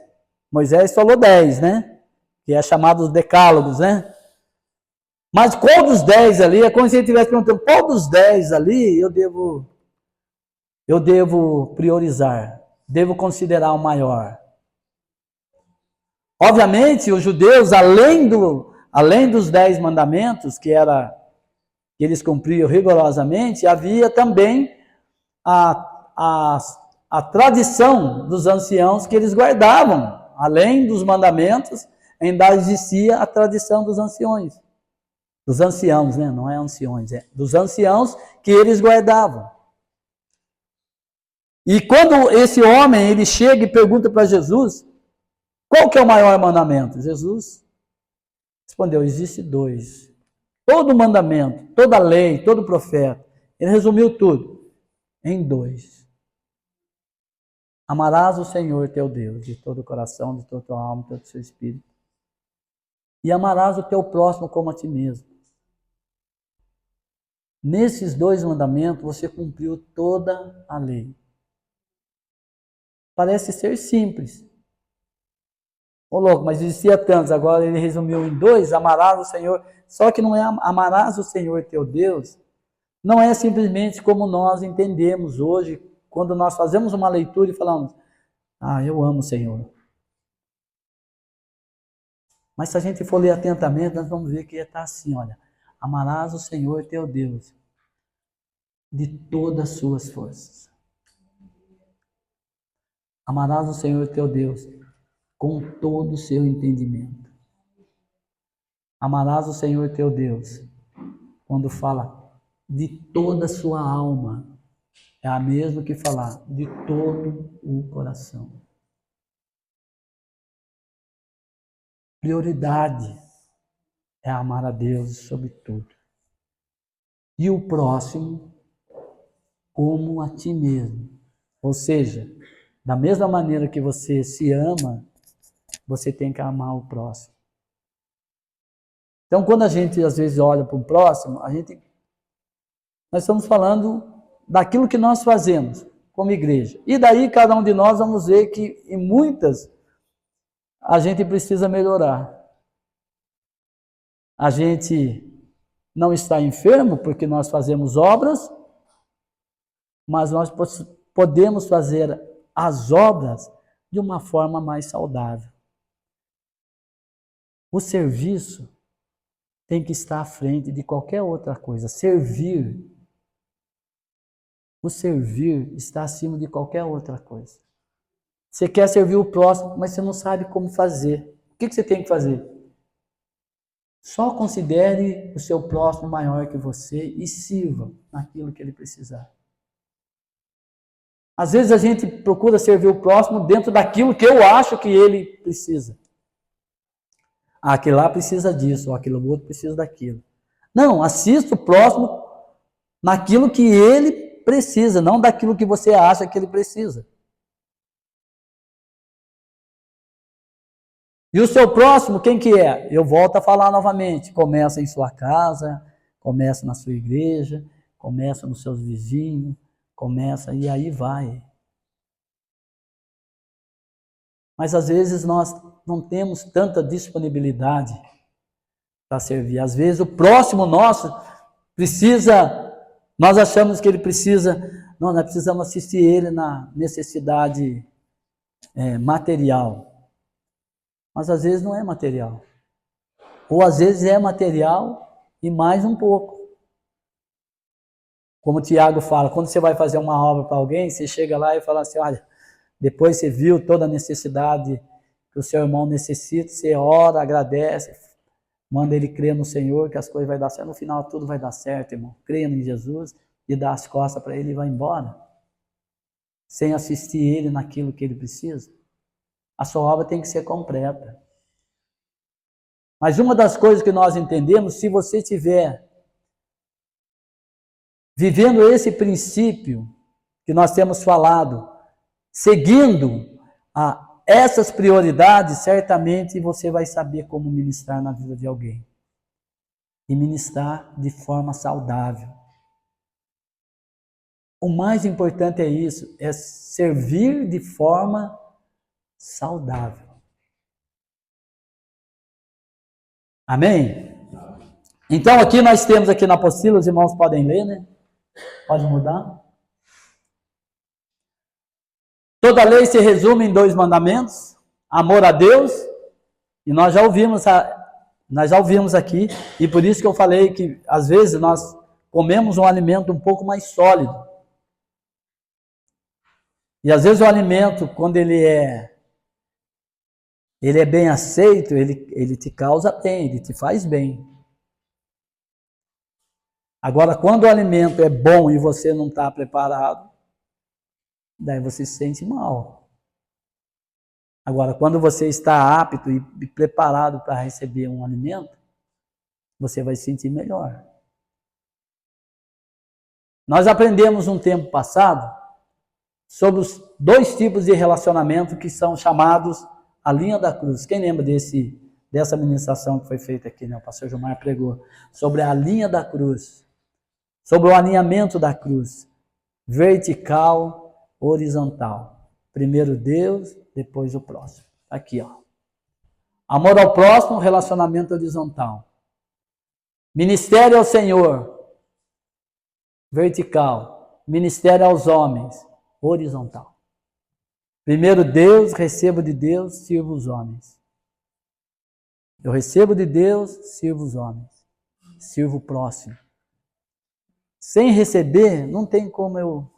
Moisés falou 10, né? Que é chamado os decálogos, né? Mas qual dos 10 ali, é como se ele estivesse perguntando, qual dos 10 ali eu devo priorizar, devo considerar o maior? Obviamente, os judeus, além além dos 10 mandamentos, que eles cumpriam rigorosamente, havia também a tradição dos anciãos que eles guardavam. Além dos mandamentos, ainda existia a tradição dos anciões. Dos anciãos, né? Não é anciões, é dos anciãos que eles guardavam. E quando esse homem, ele chega e pergunta para Jesus, qual que é o maior mandamento? Jesus respondeu, existe 2. Todo mandamento, toda lei, todo profeta, ele resumiu tudo em 2. Amarás o Senhor teu Deus de todo o coração, de toda a tua alma, de todo o seu espírito. E amarás o teu próximo como a ti mesmo. Nesses 2 mandamentos, você cumpriu toda a lei. Parece ser simples. Ô louco, mas existia tantos, agora ele resumiu em 2, amarás o Senhor. Só que não é amarás o Senhor teu Deus, não é simplesmente como nós entendemos hoje, quando nós fazemos uma leitura e falamos, eu amo o Senhor. Mas se a gente for ler atentamente, nós vamos ver que está assim, olha, amarás o Senhor teu Deus de todas as suas forças. Amarás o Senhor teu Deus com todo o seu entendimento. Amarás o Senhor teu Deus quando fala de toda a sua alma. É a mesma que falar de todo o coração. Prioridade é amar a Deus sobre tudo. E o próximo como a ti mesmo. Ou seja, da mesma maneira que você se ama, você tem que amar o próximo. Então, quando a gente às vezes olha para o próximo, nós estamos falando daquilo que nós fazemos como igreja. E daí cada um de nós vamos ver que em muitas a gente precisa melhorar. A gente não está enfermo porque nós fazemos obras, mas nós podemos fazer as obras de uma forma mais saudável. O serviço tem que estar à frente de qualquer outra coisa. O servir está acima de qualquer outra coisa. Você quer servir o próximo, mas você não sabe como fazer. O que você tem que fazer? Só considere o seu próximo maior que você e sirva naquilo que ele precisar. Às vezes a gente procura servir o próximo dentro daquilo que eu acho que ele precisa. Aquele lá precisa disso, ou aquele outro precisa daquilo. Não, assista o próximo naquilo que ele precisa, não daquilo que você acha que ele precisa. E o seu próximo, quem que é? Eu volto a falar novamente. Começa em sua casa, começa na sua igreja, começa nos seus vizinhos, começa e aí vai. Mas às vezes nós não temos tanta disponibilidade para servir. Às vezes o próximo nosso precisa, nós achamos que ele precisa, não, nós precisamos assistir ele na necessidade material. Mas às vezes não é material. Ou às vezes é material e mais um pouco. Como o Tiago fala, quando você vai fazer uma obra para alguém, você chega lá e fala assim, olha, depois você viu toda a necessidade que o seu irmão necessita, você ora, agradece, manda ele crer no Senhor, que as coisas vão dar certo. No final tudo vai dar certo, irmão. Creia em Jesus e dá as costas para ele e vai embora. Sem assistir ele naquilo que ele precisa. A sua obra tem que ser completa. Mas uma das coisas que nós entendemos, se você estiver vivendo esse princípio que nós temos falado, seguindo essas prioridades, certamente você vai saber como ministrar na vida de alguém. E ministrar de forma saudável. O mais importante é isso, é servir de forma saudável. Amém? Então aqui nós temos aqui na apostila, os irmãos podem ler, né? Pode mudar. Toda lei se resume em 2 mandamentos, amor a Deus, e nós já ouvimos Nós já ouvimos aqui, e por isso que eu falei que, às vezes, nós comemos um alimento um pouco mais sólido. E, às vezes, o alimento, quando ele é bem aceito, ele te causa bem, ele te faz bem. Agora, quando o alimento é bom e você não está preparado, daí você se sente mal. Agora, quando você está apto e preparado para receber um alimento, você vai se sentir melhor. Nós aprendemos um tempo passado sobre os 2 tipos de relacionamento que são chamados a linha da cruz. Quem lembra dessa ministração que foi feita aqui, né? O pastor Gilmar pregou sobre a linha da cruz, sobre o alinhamento da cruz, vertical, horizontal. Primeiro Deus, depois o próximo. Aqui, ó. Amor ao próximo, relacionamento horizontal. Ministério ao Senhor, vertical. Ministério aos homens, horizontal. Primeiro Deus, recebo de Deus, sirvo os homens. Eu recebo de Deus, sirvo os homens. Sirvo o próximo. Sem receber, não tem como eu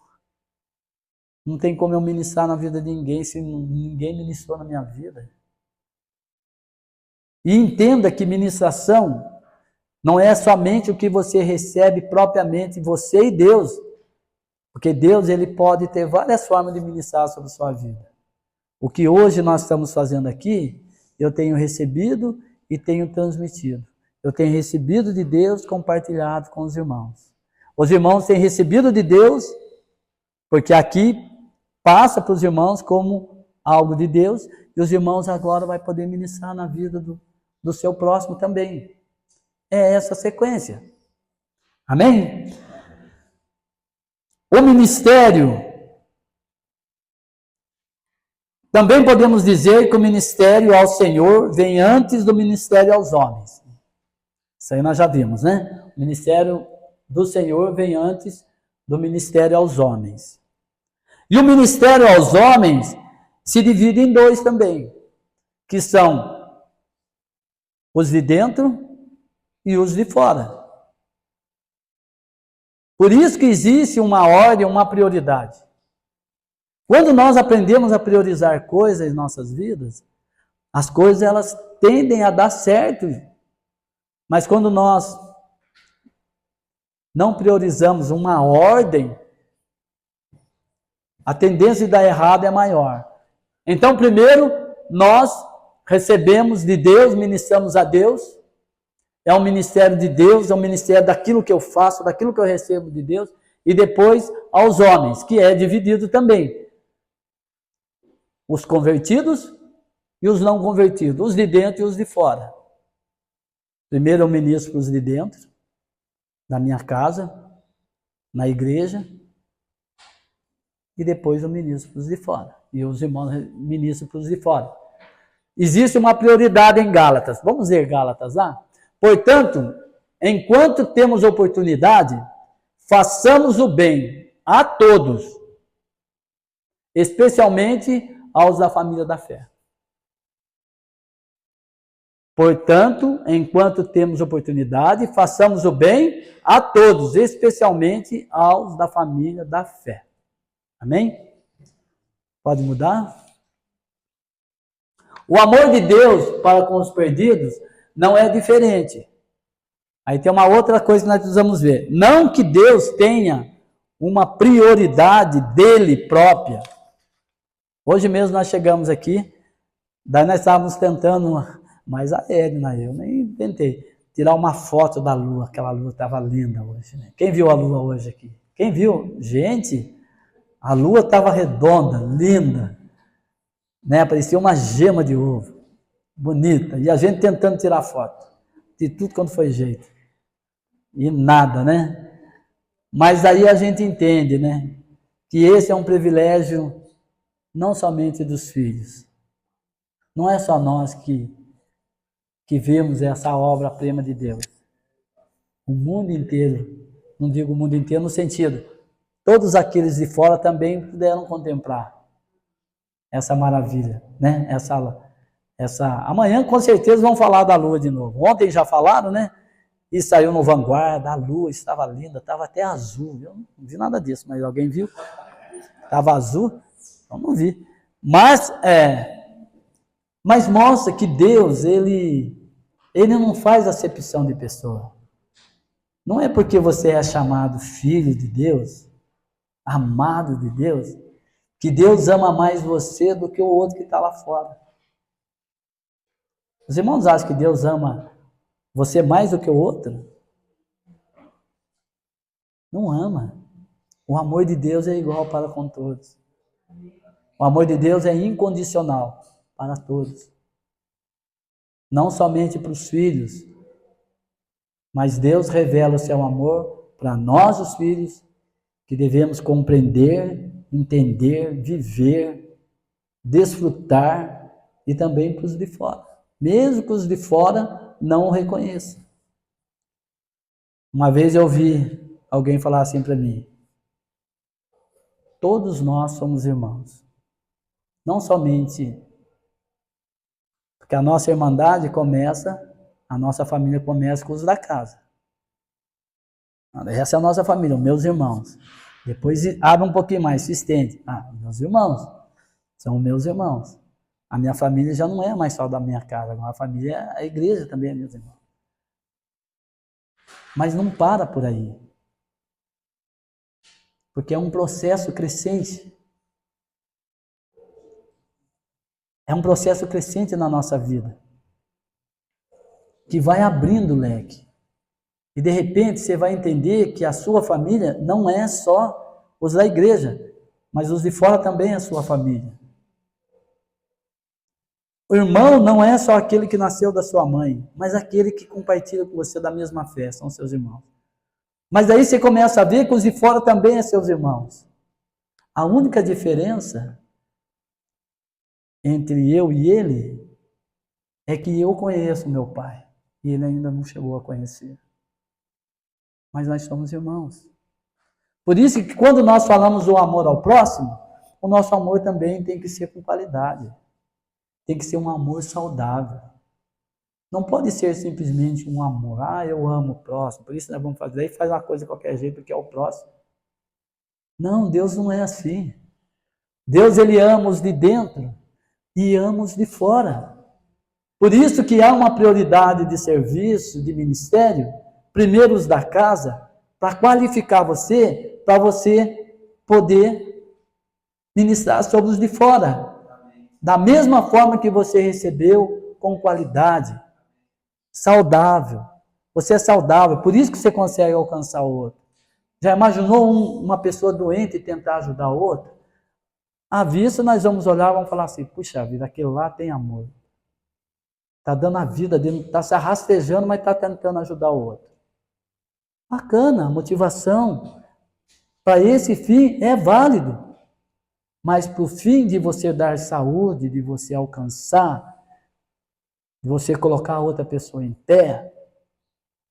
ministrar na vida de ninguém se ninguém ministrou na minha vida. E entenda que ministração não é somente o que você recebe propriamente, você e Deus. Porque Deus, ele pode ter várias formas de ministrar sobre a sua vida. O que hoje nós estamos fazendo aqui, eu tenho recebido e tenho transmitido. Eu tenho recebido de Deus, compartilhado com os irmãos. Os irmãos têm recebido de Deus, porque aqui passa para os irmãos como algo de Deus, e os irmãos agora vão poder ministrar na vida do seu próximo também. É essa a sequência. Amém? O ministério, também podemos dizer que o ministério ao Senhor vem antes do ministério aos homens. Isso aí nós já vimos, né? O ministério do Senhor vem antes do ministério aos homens. E o ministério aos homens se divide em 2 também, que são os de dentro e os de fora. Por isso que existe uma ordem, uma prioridade. Quando nós aprendemos a priorizar coisas em nossas vidas, as coisas elas tendem a dar certo. Mas quando nós não priorizamos uma ordem, a tendência de dar errado é maior. Então, primeiro, nós recebemos de Deus, ministramos a Deus. É um ministério de Deus, é um ministério daquilo que eu faço, daquilo que eu recebo de Deus. E depois aos homens, que é dividido também. Os convertidos e os não convertidos. Os de dentro e os de fora. Primeiro eu ministro para os de dentro, na minha casa, na igreja. E depois eu ministro para os de fora. E os irmãos ministram para os de fora. Existe uma prioridade em Gálatas. Vamos ver Gálatas lá? Portanto, enquanto temos oportunidade, façamos o bem a todos, especialmente aos da família da fé. Portanto, enquanto temos oportunidade, façamos o bem a todos, especialmente aos da família da fé. Amém? Pode mudar? O amor de Deus para com os perdidos não é diferente. Aí tem uma outra coisa que nós precisamos ver. Não que Deus tenha uma prioridade dele própria. Hoje mesmo nós chegamos aqui, daí nós estávamos tentando, mas a Edna, eu nem tentei, tirar uma foto da lua. Aquela lua estava linda hoje, né? Quem viu a lua hoje aqui? Quem viu? Gente, a lua estava redonda, linda, né? Parecia uma gema de ovo. Bonita, e a gente tentando tirar foto, de tudo quanto foi jeito, e nada, né? Mas aí a gente entende, né? Que esse é um privilégio não somente dos filhos, não é só nós que vemos essa obra-prima de Deus, o mundo inteiro, não digo o mundo inteiro no sentido, todos aqueles de fora também puderam contemplar essa maravilha, né? Amanhã com certeza vão falar da lua de novo. Ontem já falaram, né? E saiu no Vanguarda, a lua estava linda, estava até azul. Eu não vi nada disso, mas alguém viu? Estava azul? Eu não vi. Mas mostra que Deus, ele não faz acepção de pessoa. Não é porque você é chamado filho de Deus, amado de Deus, que Deus ama mais você do que o outro que está lá fora. Os irmãos acham que Deus ama você mais do que o outro? Não ama. O amor de Deus é igual para com todos. O amor de Deus é incondicional para todos. Não somente para os filhos, mas Deus revela o seu amor para nós, os filhos, que devemos compreender, entender, viver, desfrutar, e também para os de fora. Mesmo que os de fora não o reconheçam. Uma vez eu ouvi alguém falar assim para mim: todos nós somos irmãos. Não somente porque a nossa irmandade começa, a nossa família começa com os da casa. Essa é a nossa família, meus irmãos. Depois abre um pouquinho mais, se estende. Meus irmãos, são meus irmãos. A minha família já não é mais só da minha casa, agora a família, a igreja também é meus irmãos. Mas não para por aí. Porque é um processo crescente. É um processo crescente na nossa vida, que vai abrindo o leque. E de repente você vai entender que a sua família não é só os da igreja, mas os de fora também é a sua família. O irmão não é só aquele que nasceu da sua mãe, mas aquele que compartilha com você da mesma fé, são seus irmãos. Mas aí você começa a ver que os de fora também são seus irmãos. A única diferença entre eu e ele é que eu conheço meu pai e ele ainda não chegou a conhecer. Mas nós somos irmãos. Por isso que quando nós falamos do amor ao próximo, o nosso amor também tem que ser com qualidade. Tem que ser um amor saudável. Não pode ser simplesmente um amor. Eu amo o próximo, por isso nós vamos fazer. Aí faz uma coisa de qualquer jeito porque é o próximo. Não, Deus não é assim. Deus, ele ama os de dentro e ama os de fora. Por isso que há uma prioridade de serviço, de ministério, primeiro os da casa, para qualificar você, para você poder ministrar sobre os de fora. Da mesma forma que você recebeu, com qualidade, saudável. Você é saudável, por isso que você consegue alcançar o outro. Já imaginou uma pessoa doente e tentar ajudar o outro? À vista, nós vamos olhar e vamos falar assim: puxa vida, aquele lá tem amor. Está dando a vida dele, está se arrastejando, mas está tentando ajudar o outro. Bacana, a motivação para esse fim é válido. Mas para o fim de você dar saúde, de você alcançar, de você colocar a outra pessoa em pé,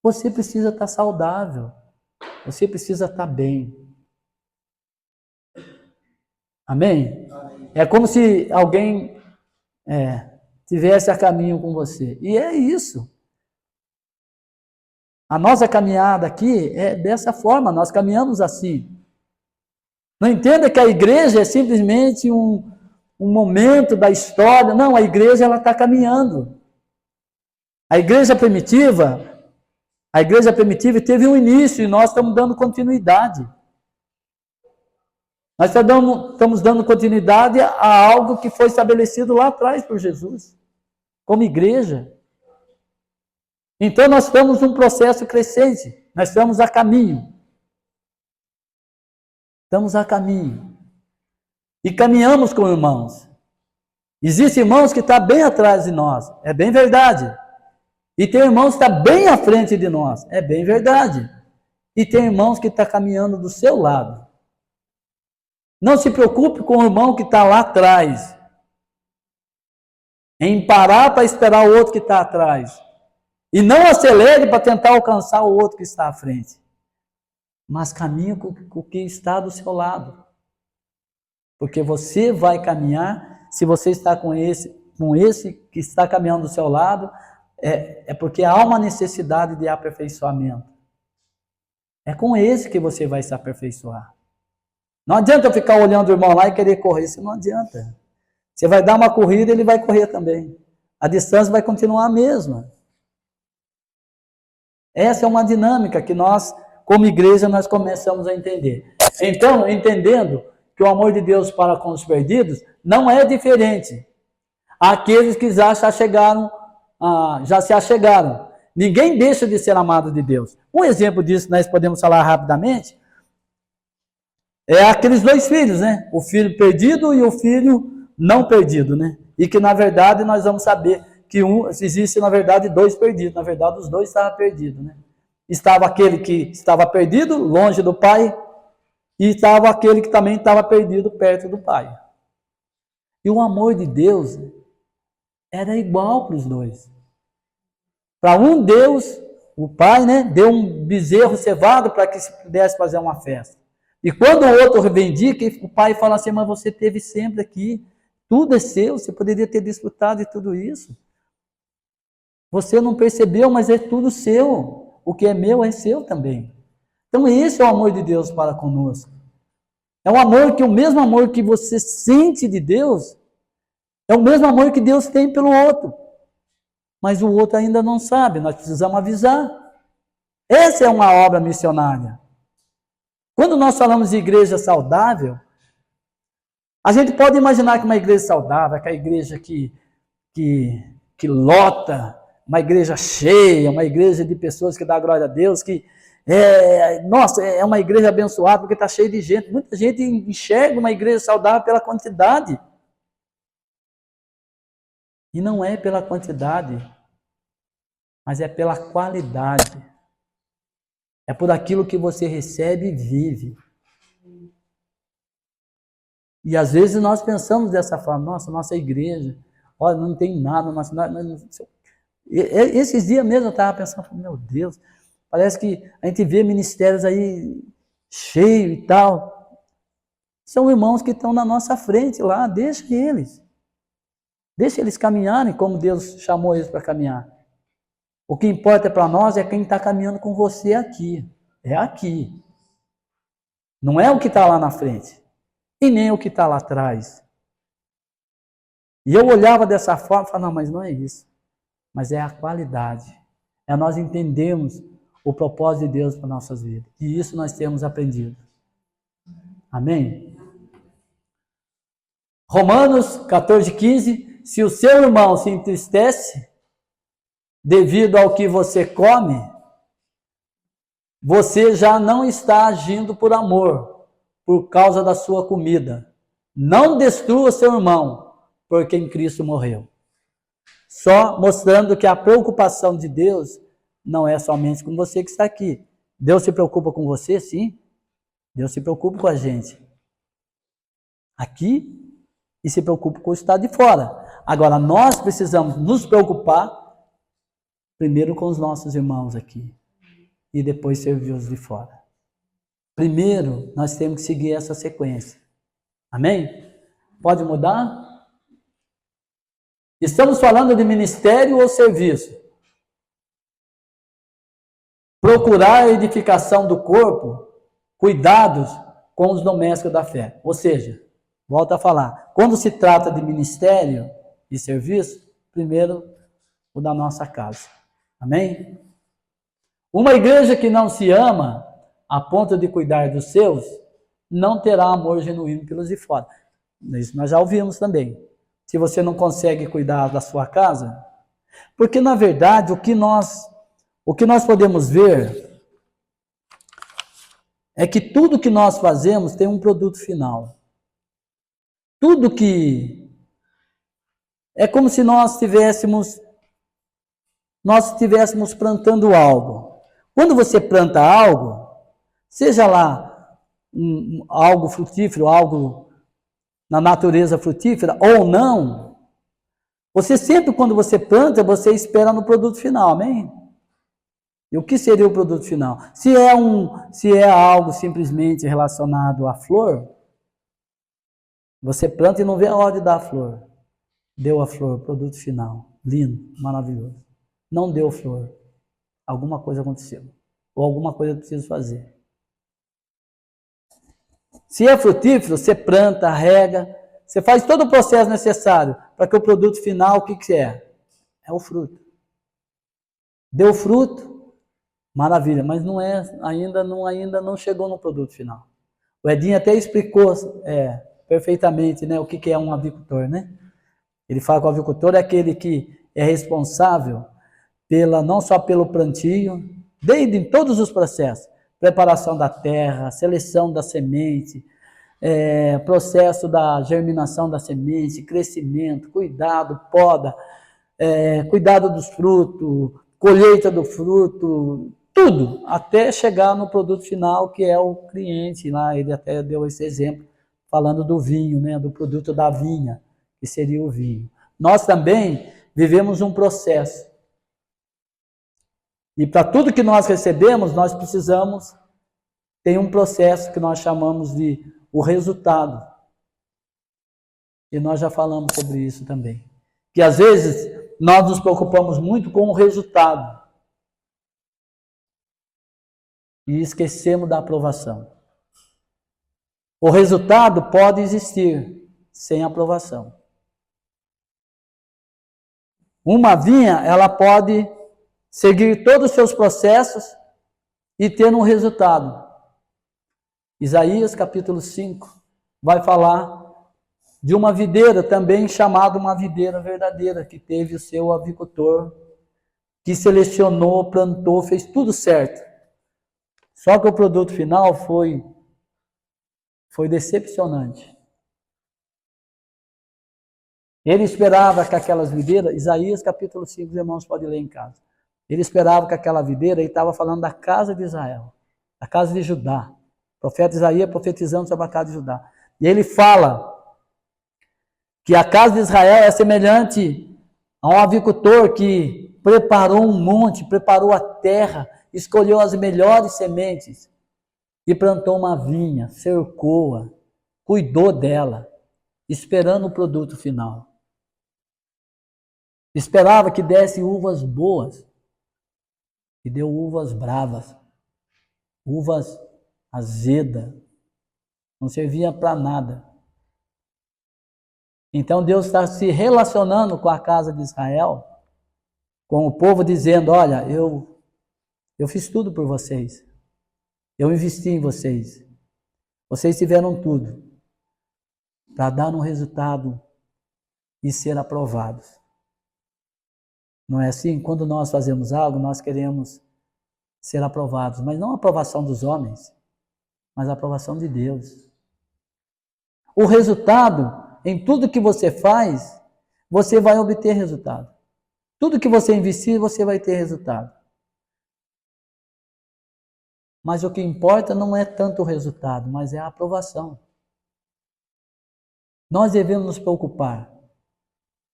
você precisa estar saudável. Você precisa estar bem. Amém? É como se alguém tivesse a caminho com você. E é isso. A nossa caminhada aqui é dessa forma, nós caminhamos assim. Não entenda que a igreja é simplesmente um momento da história. Não, a igreja ela está caminhando. A igreja primitiva teve um início e nós estamos dando continuidade. Nós estamos dando continuidade a algo que foi estabelecido lá atrás por Jesus, como igreja. Então nós estamos num processo crescente, nós estamos a caminho. Estamos a caminho. E caminhamos com irmãos. Existem irmãos que estão bem atrás de nós, é bem verdade. E tem irmãos que estão bem à frente de nós, é bem verdade. E tem irmãos que estão caminhando do seu lado. Não se preocupe com o irmão que está lá atrás, em parar para esperar o outro que está atrás. E não acelere para tentar alcançar o outro que está à frente. Mas caminhe com o que está do seu lado. Porque você vai caminhar se você está com esse com esse que está caminhando do seu lado, é porque há uma necessidade de aperfeiçoamento. É com esse que você vai se aperfeiçoar. Não adianta eu ficar olhando o irmão lá e querer correr, isso não adianta. Você vai dar uma corrida, ele vai correr também. A distância vai continuar a mesma. Essa é uma dinâmica que nós, como igreja, nós começamos a entender. Então, entendendo que o amor de Deus para com os perdidos não é diferente. Aqueles que já se achegaram. Ninguém deixa de ser amado de Deus. Um exemplo disso, nós podemos falar rapidamente, é aqueles dois filhos, né? O filho perdido e o filho não perdido, né? E que, na verdade, nós vamos saber que existe, na verdade, dois perdidos. Na verdade, os dois estavam perdidos, né? Estava aquele que estava perdido, longe do pai, e estava aquele que também estava perdido perto do pai. E o amor de Deus era igual para os dois. Para um, Deus, o pai, né, deu um bezerro cevado para que se pudesse fazer uma festa. E quando o outro reivindica, o pai fala assim, mas você teve sempre aqui, tudo é seu, você poderia ter desfrutado de tudo isso. Você não percebeu, mas é tudo seu. O que é meu é seu também. Então esse é o amor de Deus para conosco. É um amor que, o mesmo amor que você sente de Deus, é o mesmo amor que Deus tem pelo outro. Mas o outro ainda não sabe, nós precisamos avisar. Essa é uma obra missionária. Quando nós falamos de igreja saudável, a gente pode imaginar que uma igreja saudável, que é a igreja que lota, uma igreja cheia, uma igreja de pessoas que dá glória a Deus, que é uma igreja abençoada porque está cheia de gente. Muita gente enxerga uma igreja saudável pela quantidade. E não é pela quantidade, mas é pela qualidade. É por aquilo que você recebe e vive. E às vezes nós pensamos dessa forma, nossa igreja, olha, não tem nada, esses dias mesmo eu estava pensando, meu Deus, parece que a gente vê ministérios aí cheio e tal. São irmãos que estão na nossa frente lá, deixa eles caminharem como Deus chamou eles para caminhar. O que importa para nós é quem está caminhando com você aqui. É aqui. Não é o que está lá na frente. E nem o que está lá atrás. E eu olhava dessa forma e falava, não, mas não é isso. Mas é a qualidade. É nós entendermos o propósito de Deus para nossas vidas. E isso nós temos aprendido. Amém? Romanos 14:15. Se o seu irmão se entristece devido ao que você come, você já não está agindo por amor, por causa da sua comida. Não destrua seu irmão, porque em Cristo morreu. Só mostrando que a preocupação de Deus não é somente com você que está aqui. Deus se preocupa com você, sim. Deus se preocupa com a gente aqui e se preocupa com o estado de fora. Agora, nós precisamos nos preocupar primeiro com os nossos irmãos aqui e depois servir os de fora. Primeiro, nós temos que seguir essa sequência. Amém? Pode mudar? Estamos falando de ministério ou serviço? Procurar a edificação do corpo, cuidados com os domésticos da fé. Ou seja, volto a falar, quando se trata de ministério e serviço, primeiro o da nossa casa. Amém? Uma igreja que não se ama a ponto de cuidar dos seus, não terá amor genuíno pelos de fora. Isso nós já ouvimos também. Se você não consegue cuidar da sua casa, porque na verdade o que nós podemos ver é que tudo que nós fazemos tem um produto final. Tudo que é como se nós estivéssemos plantando algo. Quando você planta algo, seja lá algo frutífero, algo na natureza frutífera ou não, você sempre, quando você planta, você espera no produto final, amém? E o que seria o produto final? Se é algo simplesmente relacionado à flor, você planta e não vê a hora de dar a flor. Deu a flor, produto final. Lindo, maravilhoso. Não deu flor. Alguma coisa aconteceu. Ou alguma coisa eu preciso fazer. Se é frutífero, você planta, rega, você faz todo o processo necessário para que o produto final, o que é? É o fruto. Deu fruto, maravilha, mas não é, ainda não chegou no produto final. O Edinho até explicou perfeitamente, né, o que é um avicultor, né? Ele fala que o avicultor é aquele que é responsável não só pelo plantio, desde em todos os processos, preparação da terra, seleção da semente, processo da germinação da semente, crescimento, cuidado, poda, cuidado dos frutos, colheita do fruto, tudo, até chegar no produto final, que é o cliente. Lá ele até deu esse exemplo, falando do vinho, né, do produto da vinha, que seria o vinho. Nós também vivemos um processo. E para tudo que nós recebemos, nós precisamos ter um processo que nós chamamos de o resultado. E nós já falamos sobre isso também. Que às vezes nós nos preocupamos muito com o resultado. E esquecemos da aprovação. O resultado pode existir sem aprovação. Uma vinha, ela pode seguir todos os seus processos e ter um resultado. Isaías capítulo 5 vai falar de uma videira também chamada uma videira verdadeira, que teve o seu avicultor, que selecionou, plantou, fez tudo certo. Só que o produto final foi decepcionante. Ele esperava que aquelas videiras, Isaías capítulo 5, os irmãos podem ler em casa. Ele esperava que aquela videira, ele estava falando da casa de Israel, da casa de Judá. O profeta Isaías profetizando sobre a casa de Judá. E ele fala que a casa de Israel é semelhante a um avicultor que preparou um monte, preparou a terra, escolheu as melhores sementes e plantou uma vinha, cercou-a, cuidou dela, esperando o produto final. Esperava que desse uvas boas e deu uvas bravas, uvas azedas, não servia para nada. Então Deus está se relacionando com a casa de Israel, com o povo, dizendo: olha, eu fiz tudo por vocês, eu investi em vocês, vocês tiveram tudo para dar um resultado e ser aprovados. Não é assim? Quando nós fazemos algo, nós queremos ser aprovados, mas não a aprovação dos homens, mas a aprovação de Deus. O resultado, em tudo que você faz, você vai obter resultado. Tudo que você investir, você vai ter resultado. Mas o que importa não é tanto o resultado, mas é a aprovação. Nós devemos nos preocupar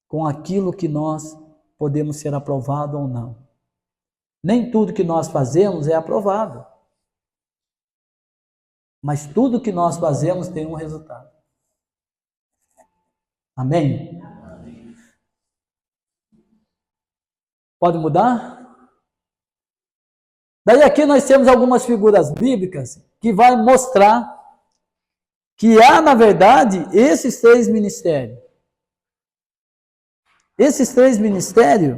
com aquilo que nós podemos ser aprovados ou não. Nem tudo que nós fazemos é aprovado. Mas tudo que nós fazemos tem um resultado. Amém? Pode mudar? Daí aqui nós temos algumas figuras bíblicas que vai mostrar que há, na verdade, esses três ministérios. Esses três ministérios,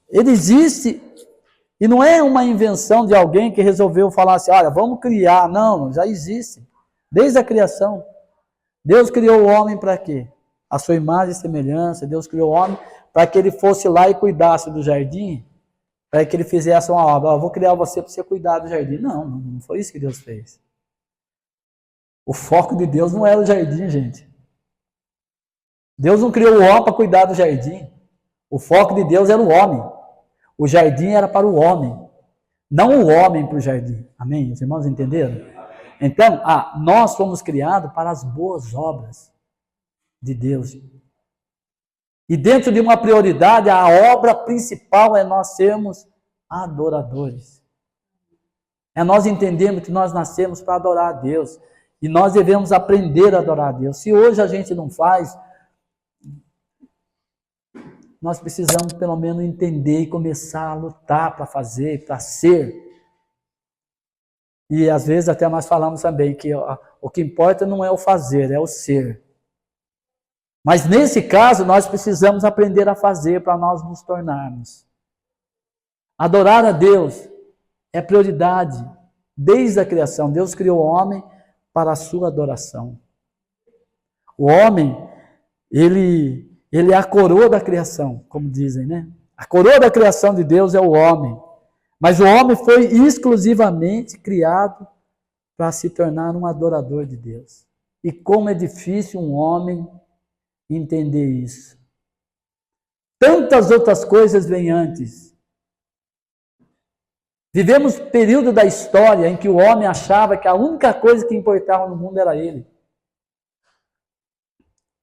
ele existe, e não é uma invenção de alguém que resolveu falar assim: olha, vamos criar. Não, já existe. Desde a criação. Deus criou o homem para quê? A sua imagem e semelhança. Deus criou o homem para que ele fosse lá e cuidasse do jardim, para que ele fizesse uma obra. Eu vou criar você para você cuidar do jardim. Não foi isso que Deus fez. O foco de Deus não era o jardim, gente. Deus não criou o homem para cuidar do jardim. O foco de Deus era o homem. O jardim era para o homem, não o homem para o jardim. Amém? Os irmãos entenderam? Então, nós fomos criados para as boas obras de Deus. E dentro de uma prioridade, a obra principal é nós sermos adoradores. É nós entendermos que nós nascemos para adorar a Deus. E nós devemos aprender a adorar a Deus. Se hoje a gente não faz, nós precisamos pelo menos entender e começar a lutar para fazer, para ser. E às vezes até nós falamos também que o que importa não é o fazer, é o ser. Mas nesse caso nós precisamos aprender a fazer para nós nos tornarmos. Adorar a Deus é prioridade desde a criação. Deus criou o homem para a sua adoração. O homem, ele é a coroa da criação, como dizem, né? A coroa da criação de Deus é o homem. Mas o homem foi exclusivamente criado para se tornar um adorador de Deus. E como é difícil um homem entender isso. Tantas outras coisas vêm antes. Vivemos período da história em que o homem achava que a única coisa que importava no mundo era ele.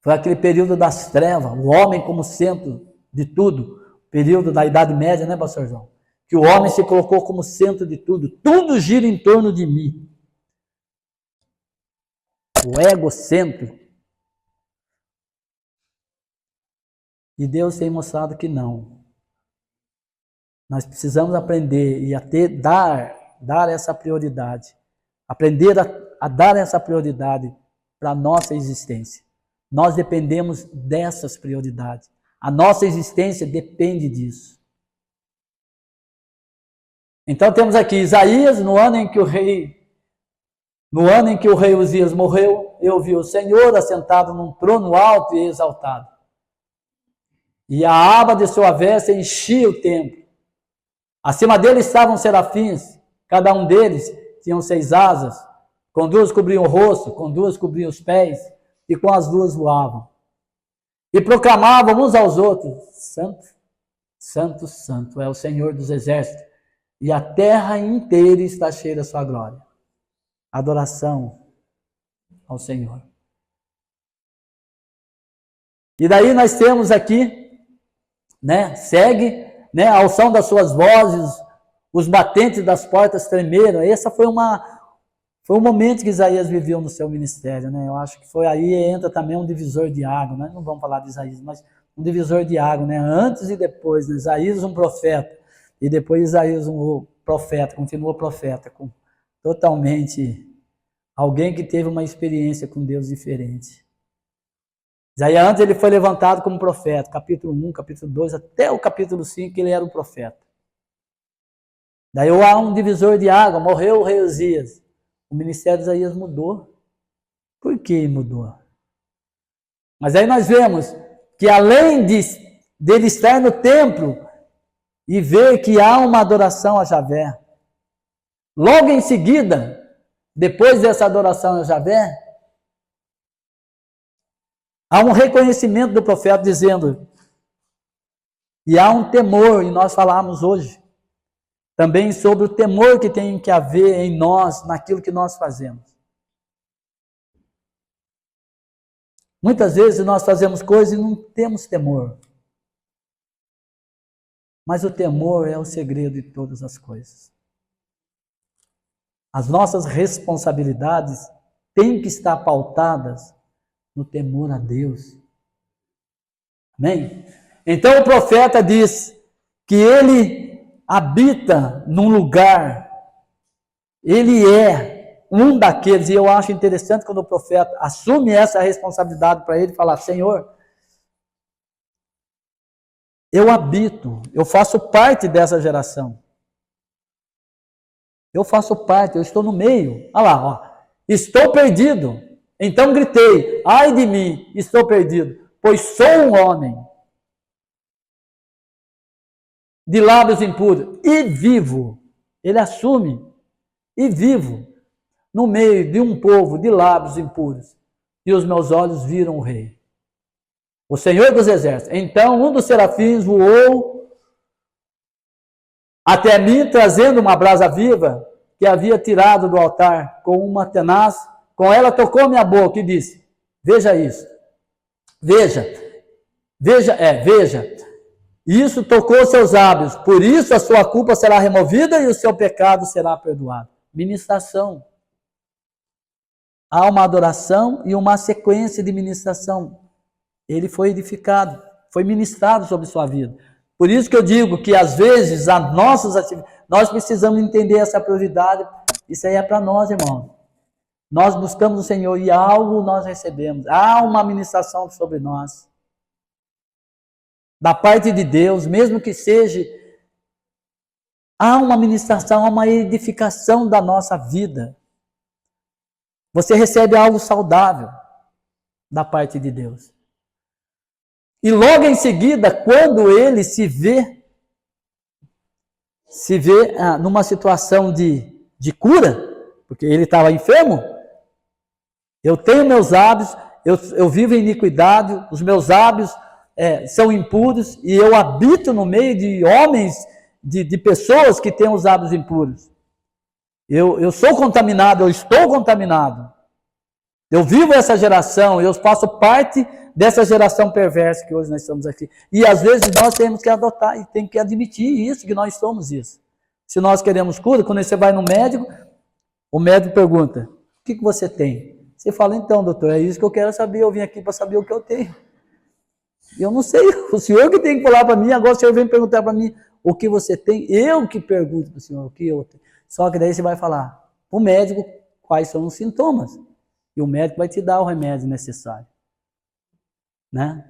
Foi aquele período das trevas, o homem como centro de tudo. Período da Idade Média, né, pastor João? Que o homem se colocou como centro de tudo. Tudo gira em torno de mim. O egocêntrico. E Deus tem mostrado que não. Nós precisamos aprender e dar essa prioridade. Aprender a dar essa prioridade para a nossa existência. Nós dependemos dessas prioridades. A nossa existência depende disso. Então temos aqui Isaías, no ano em que o rei Uzias morreu, eu vi o Senhor assentado num trono alto e exaltado. E a aba de sua veste enchia o templo. Acima dele estavam serafins, cada um deles tinha 6 asas, com 2 cobriam o rosto, com 2 cobriam os pés, e com as 2 voavam. E proclamavam uns aos outros: Santo, Santo, Santo é o Senhor dos exércitos, e a terra inteira está cheia da sua glória. Adoração ao Senhor. E daí nós temos aqui, né, segue, né, ao som das suas vozes, os batentes das portas tremeram. Esse foi um momento que Isaías viveu no seu ministério, né? Eu acho que foi aí entra também um divisor de água, né? Não vamos falar de Isaías, mas um divisor de água, né? Antes e depois, né? Isaías um profeta, e depois Isaías um profeta, continua profeta, totalmente alguém que teve uma experiência com Deus diferente. Isaías antes ele foi levantado como profeta, capítulo 1, capítulo 2, até o capítulo 5 ele era um profeta. Daí há um divisor de água, morreu o rei Uzias. O ministério de Isaías mudou. Por que mudou? Mas aí nós vemos que além dele estar no templo e ver que há uma adoração a Javé, logo em seguida, depois dessa adoração a Javé, há um reconhecimento do profeta dizendo, e há um temor, e nós falamos hoje, também sobre o temor que tem que haver em nós, naquilo que nós fazemos. Muitas vezes nós fazemos coisas e não temos temor. Mas o temor é o segredo de todas as coisas. As nossas responsabilidades têm que estar pautadas no temor a Deus. Amém? Então o profeta diz que ele habita num lugar, ele é um daqueles, e eu acho interessante quando o profeta assume essa responsabilidade para ele, falar, Senhor, eu habito, eu faço parte dessa geração. Eu faço parte, eu estou no meio. Olha lá, ó, estou perdido. Então gritei, ai de mim, estou perdido, pois sou um homem de lábios impuros e vivo. Ele assume, e vivo no meio de um povo de lábios impuros. E os meus olhos viram o rei, o Senhor dos exércitos. Então um dos serafins voou até mim, trazendo uma brasa viva que havia tirado do altar com uma tenaz. Com ela tocou minha boca e disse, veja isso, veja, isso tocou seus lábios, por isso a sua culpa será removida e o seu pecado será perdoado. Ministração. Há uma adoração e uma sequência de ministração. Ele foi edificado. foi ministrado sobre sua vida. Por isso que eu digo que às vezes as nossas atividades, nós precisamos entender essa prioridade. Isso aí é para nós, irmãos. Nós buscamos o Senhor e algo nós recebemos. Há uma ministração sobre nós. Da parte de Deus, mesmo que seja, há uma ministração, há uma edificação da nossa vida. Você recebe algo saudável da parte de Deus. E logo em seguida, quando ele se vê numa situação de cura, porque ele estava enfermo, eu tenho meus hábitos, eu vivo em iniquidade, os meus hábitos são impuros, e eu habito no meio de homens, de pessoas que têm os hábitos impuros. Eu sou contaminado, eu estou contaminado. Eu vivo essa geração, eu faço parte dessa geração perversa que hoje nós estamos aqui. E às vezes nós temos que adotar e tem que admitir isso, que nós somos isso. Se nós queremos cura, quando você vai no médico, o médico pergunta, o que você tem? Você fala, então, doutor, é isso que eu quero saber, eu vim aqui para saber o que eu tenho. Eu não sei, o senhor que tem que falar para mim, agora o senhor vem perguntar para mim o que você tem, eu que pergunto para o senhor o que eu tenho. Só que daí você vai falar, o médico, quais são os sintomas? E o médico vai te dar o remédio necessário. Né?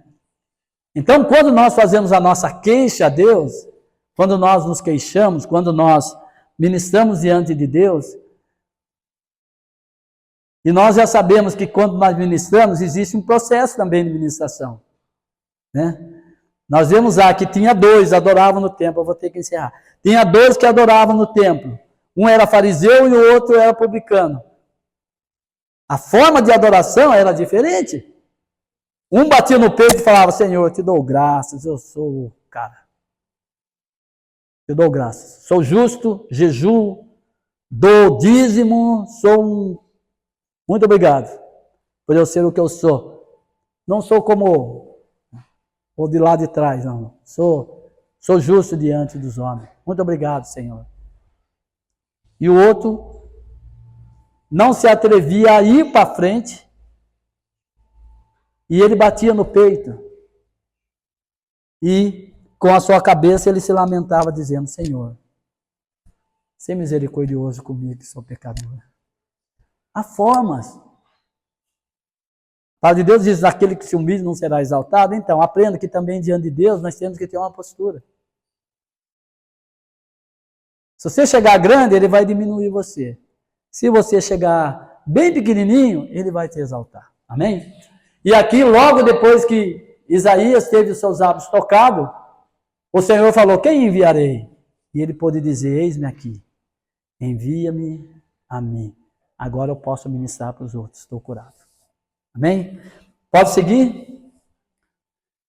Então, quando nós fazemos a nossa queixa a Deus, quando nós nos queixamos, quando nós ministramos diante de Deus, e nós já sabemos que quando nós ministramos, existe um processo também de ministração. Né? Nós vemos lá que tinha 2 adoravam no templo, eu vou ter que encerrar. Tinha 2 que adoravam no templo. Um era fariseu e o outro era publicano. A forma de adoração era diferente. Um batia no peito e falava, Senhor, eu te dou graças, eu sou o cara. Eu dou graças. Sou justo, jejuo, dou dízimo, muito obrigado por eu ser o que eu sou. Não sou como o de lá de trás, não. Sou justo diante dos homens. Muito obrigado, Senhor. E o outro não se atrevia a ir para frente e ele batia no peito. E com a sua cabeça ele se lamentava dizendo, Senhor, seja misericordioso comigo que sou pecador. Há formas. A palavra de Deus diz, aquele que se humilha não será exaltado. Então, aprenda que também diante de Deus nós temos que ter uma postura. Se você chegar grande, ele vai diminuir você. Se você chegar bem pequenininho, ele vai te exaltar. Amém? E aqui, logo depois que Isaías teve os seus hábitos tocados, o Senhor falou, quem enviarei? E ele pôde dizer, eis-me aqui, envia-me a mim. Agora eu posso ministrar para os outros, estou curado. Amém? Pode seguir?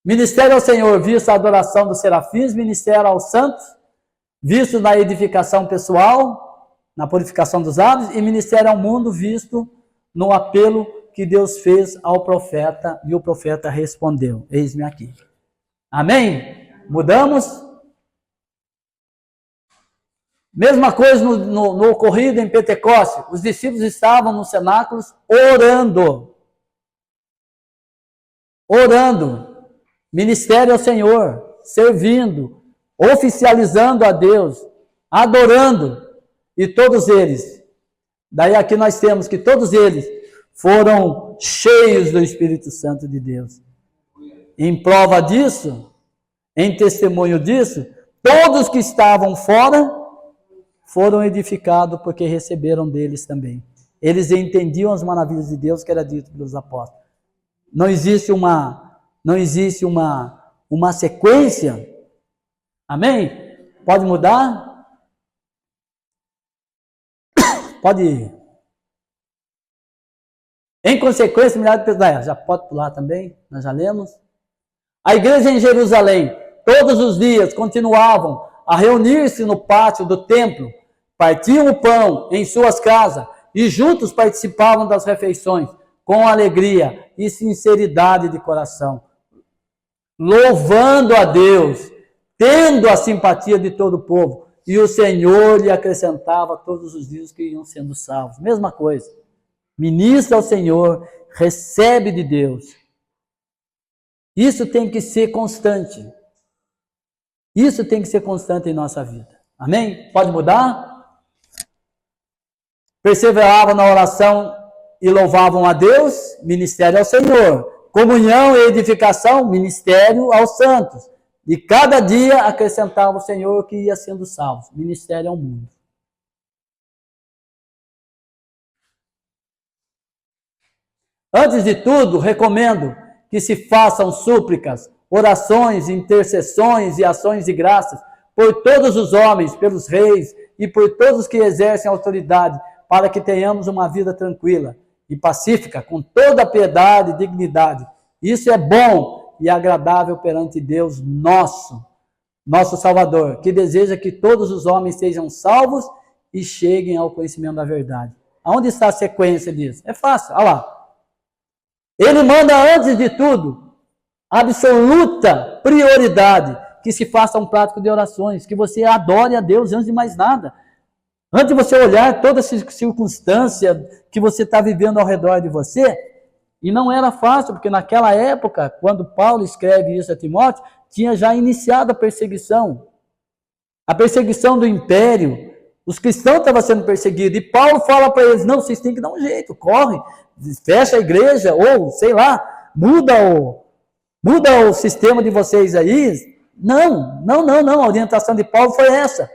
Ministério ao Senhor, visto a adoração dos serafins, ministério aos santos, visto na edificação pessoal, na purificação dos hábitos, e ministério ao mundo, visto no apelo que Deus fez ao profeta, e o profeta respondeu, eis-me aqui. Amém? Mudamos? Mesma coisa no ocorrido em Pentecostes, os discípulos estavam nos cenáculos orando, ministério ao Senhor, servindo, oficializando a Deus, adorando, e todos eles, daí aqui nós temos que todos eles foram cheios do Espírito Santo de Deus. Em prova disso, em testemunho disso, todos que estavam fora foram edificados porque receberam deles também. Eles entendiam as maravilhas de Deus que era dito pelos apóstolos. Não existe uma sequência. Amém? Pode mudar? Pode ir. Em consequência, milhares de pessoas, já pode pular também, nós já lemos. A igreja em Jerusalém, todos os dias, continuavam a reunir-se no pátio do templo, partiam o pão em suas casas e juntos participavam das refeições, com alegria e sinceridade de coração, louvando a Deus, tendo a simpatia de todo o povo, e o Senhor lhe acrescentava todos os dias que iam sendo salvos. Mesma coisa. Ministra ao Senhor, recebe de Deus. Isso tem que ser constante. Isso tem que ser constante em nossa vida. Amém? Pode mudar? Perseveravam na oração e louvavam a Deus, ministério ao Senhor. Comunhão e edificação, ministério aos santos. E cada dia acrescentava o Senhor que ia sendo salvo. Ministério ao mundo. Antes de tudo, recomendo que se façam súplicas, orações, intercessões e ações de graças por todos os homens, pelos reis e por todos que exercem autoridade, para que tenhamos uma vida tranquila e pacífica, com toda a piedade e dignidade. Isso é bom e agradável perante Deus nosso Salvador, que deseja que todos os homens sejam salvos e cheguem ao conhecimento da verdade. Aonde está a sequência disso? É fácil, olha lá. Ele manda, antes de tudo, absoluta prioridade, que se faça um prático de orações, que você adore a Deus antes de mais nada. Antes de você olhar toda essa circunstância que você está vivendo ao redor de você, e não era fácil, porque naquela época, quando Paulo escreve isso a Timóteo, tinha já iniciado a perseguição do império. Os cristãos estavam sendo perseguidos, e Paulo fala para eles, não, vocês têm que dar um jeito, corre, fecha a igreja, ou, sei lá, muda o sistema de vocês aí. Não, a orientação de Paulo foi essa.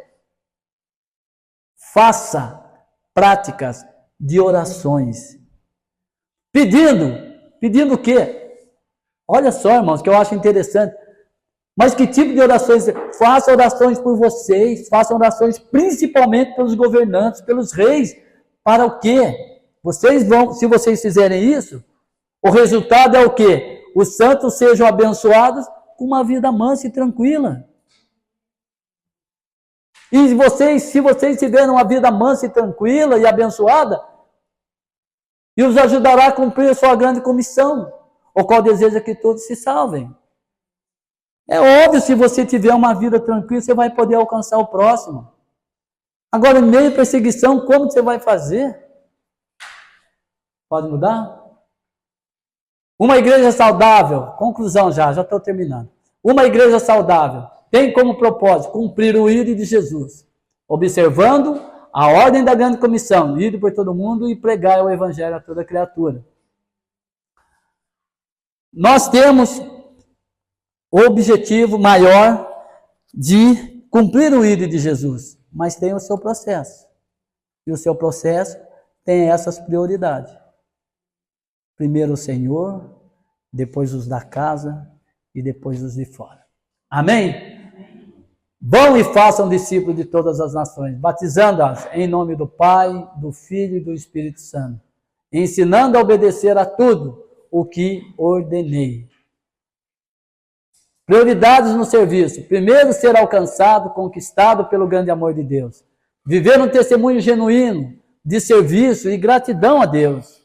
Faça práticas de orações. Pedindo o quê? Olha só, irmãos, que eu acho interessante. Mas que tipo de orações? Faça orações por vocês, faça orações principalmente pelos governantes, pelos reis. Para o quê? Se vocês fizerem isso, o resultado é o quê? Os santos sejam abençoados com uma vida mansa e tranquila. E se vocês tiverem uma vida mansa e tranquila e abençoada, e os ajudará a cumprir a sua grande comissão, o qual deseja que todos se salvem. É óbvio, se você tiver uma vida tranquila, você vai poder alcançar o próximo. Agora, em meio à perseguição, como você vai fazer? Pode mudar? Uma igreja saudável, conclusão já estou terminando. Uma igreja saudável tem como propósito cumprir o ídolo de Jesus, observando a ordem da grande comissão, ir por todo mundo e pregar o evangelho a toda criatura. Nós temos o objetivo maior de cumprir o ídolo de Jesus, mas tem o seu processo. E o seu processo tem essas prioridades. Primeiro o Senhor, depois os da casa e depois os de fora. Amém? Vão e façam discípulos de todas as nações, batizando-as em nome do Pai, do Filho e do Espírito Santo, ensinando a obedecer a tudo o que ordenei. Prioridades no serviço. Primeiro, ser alcançado, conquistado pelo grande amor de Deus. Viver um testemunho genuíno de serviço e gratidão a Deus.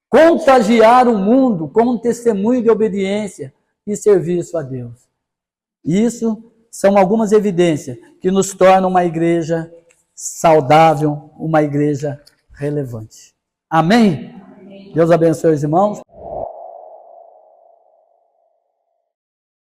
Contagiar o mundo com um testemunho de obediência e serviço a Deus. Isso são algumas evidências que nos tornam uma igreja saudável, uma igreja relevante. Amém? Deus abençoe os irmãos.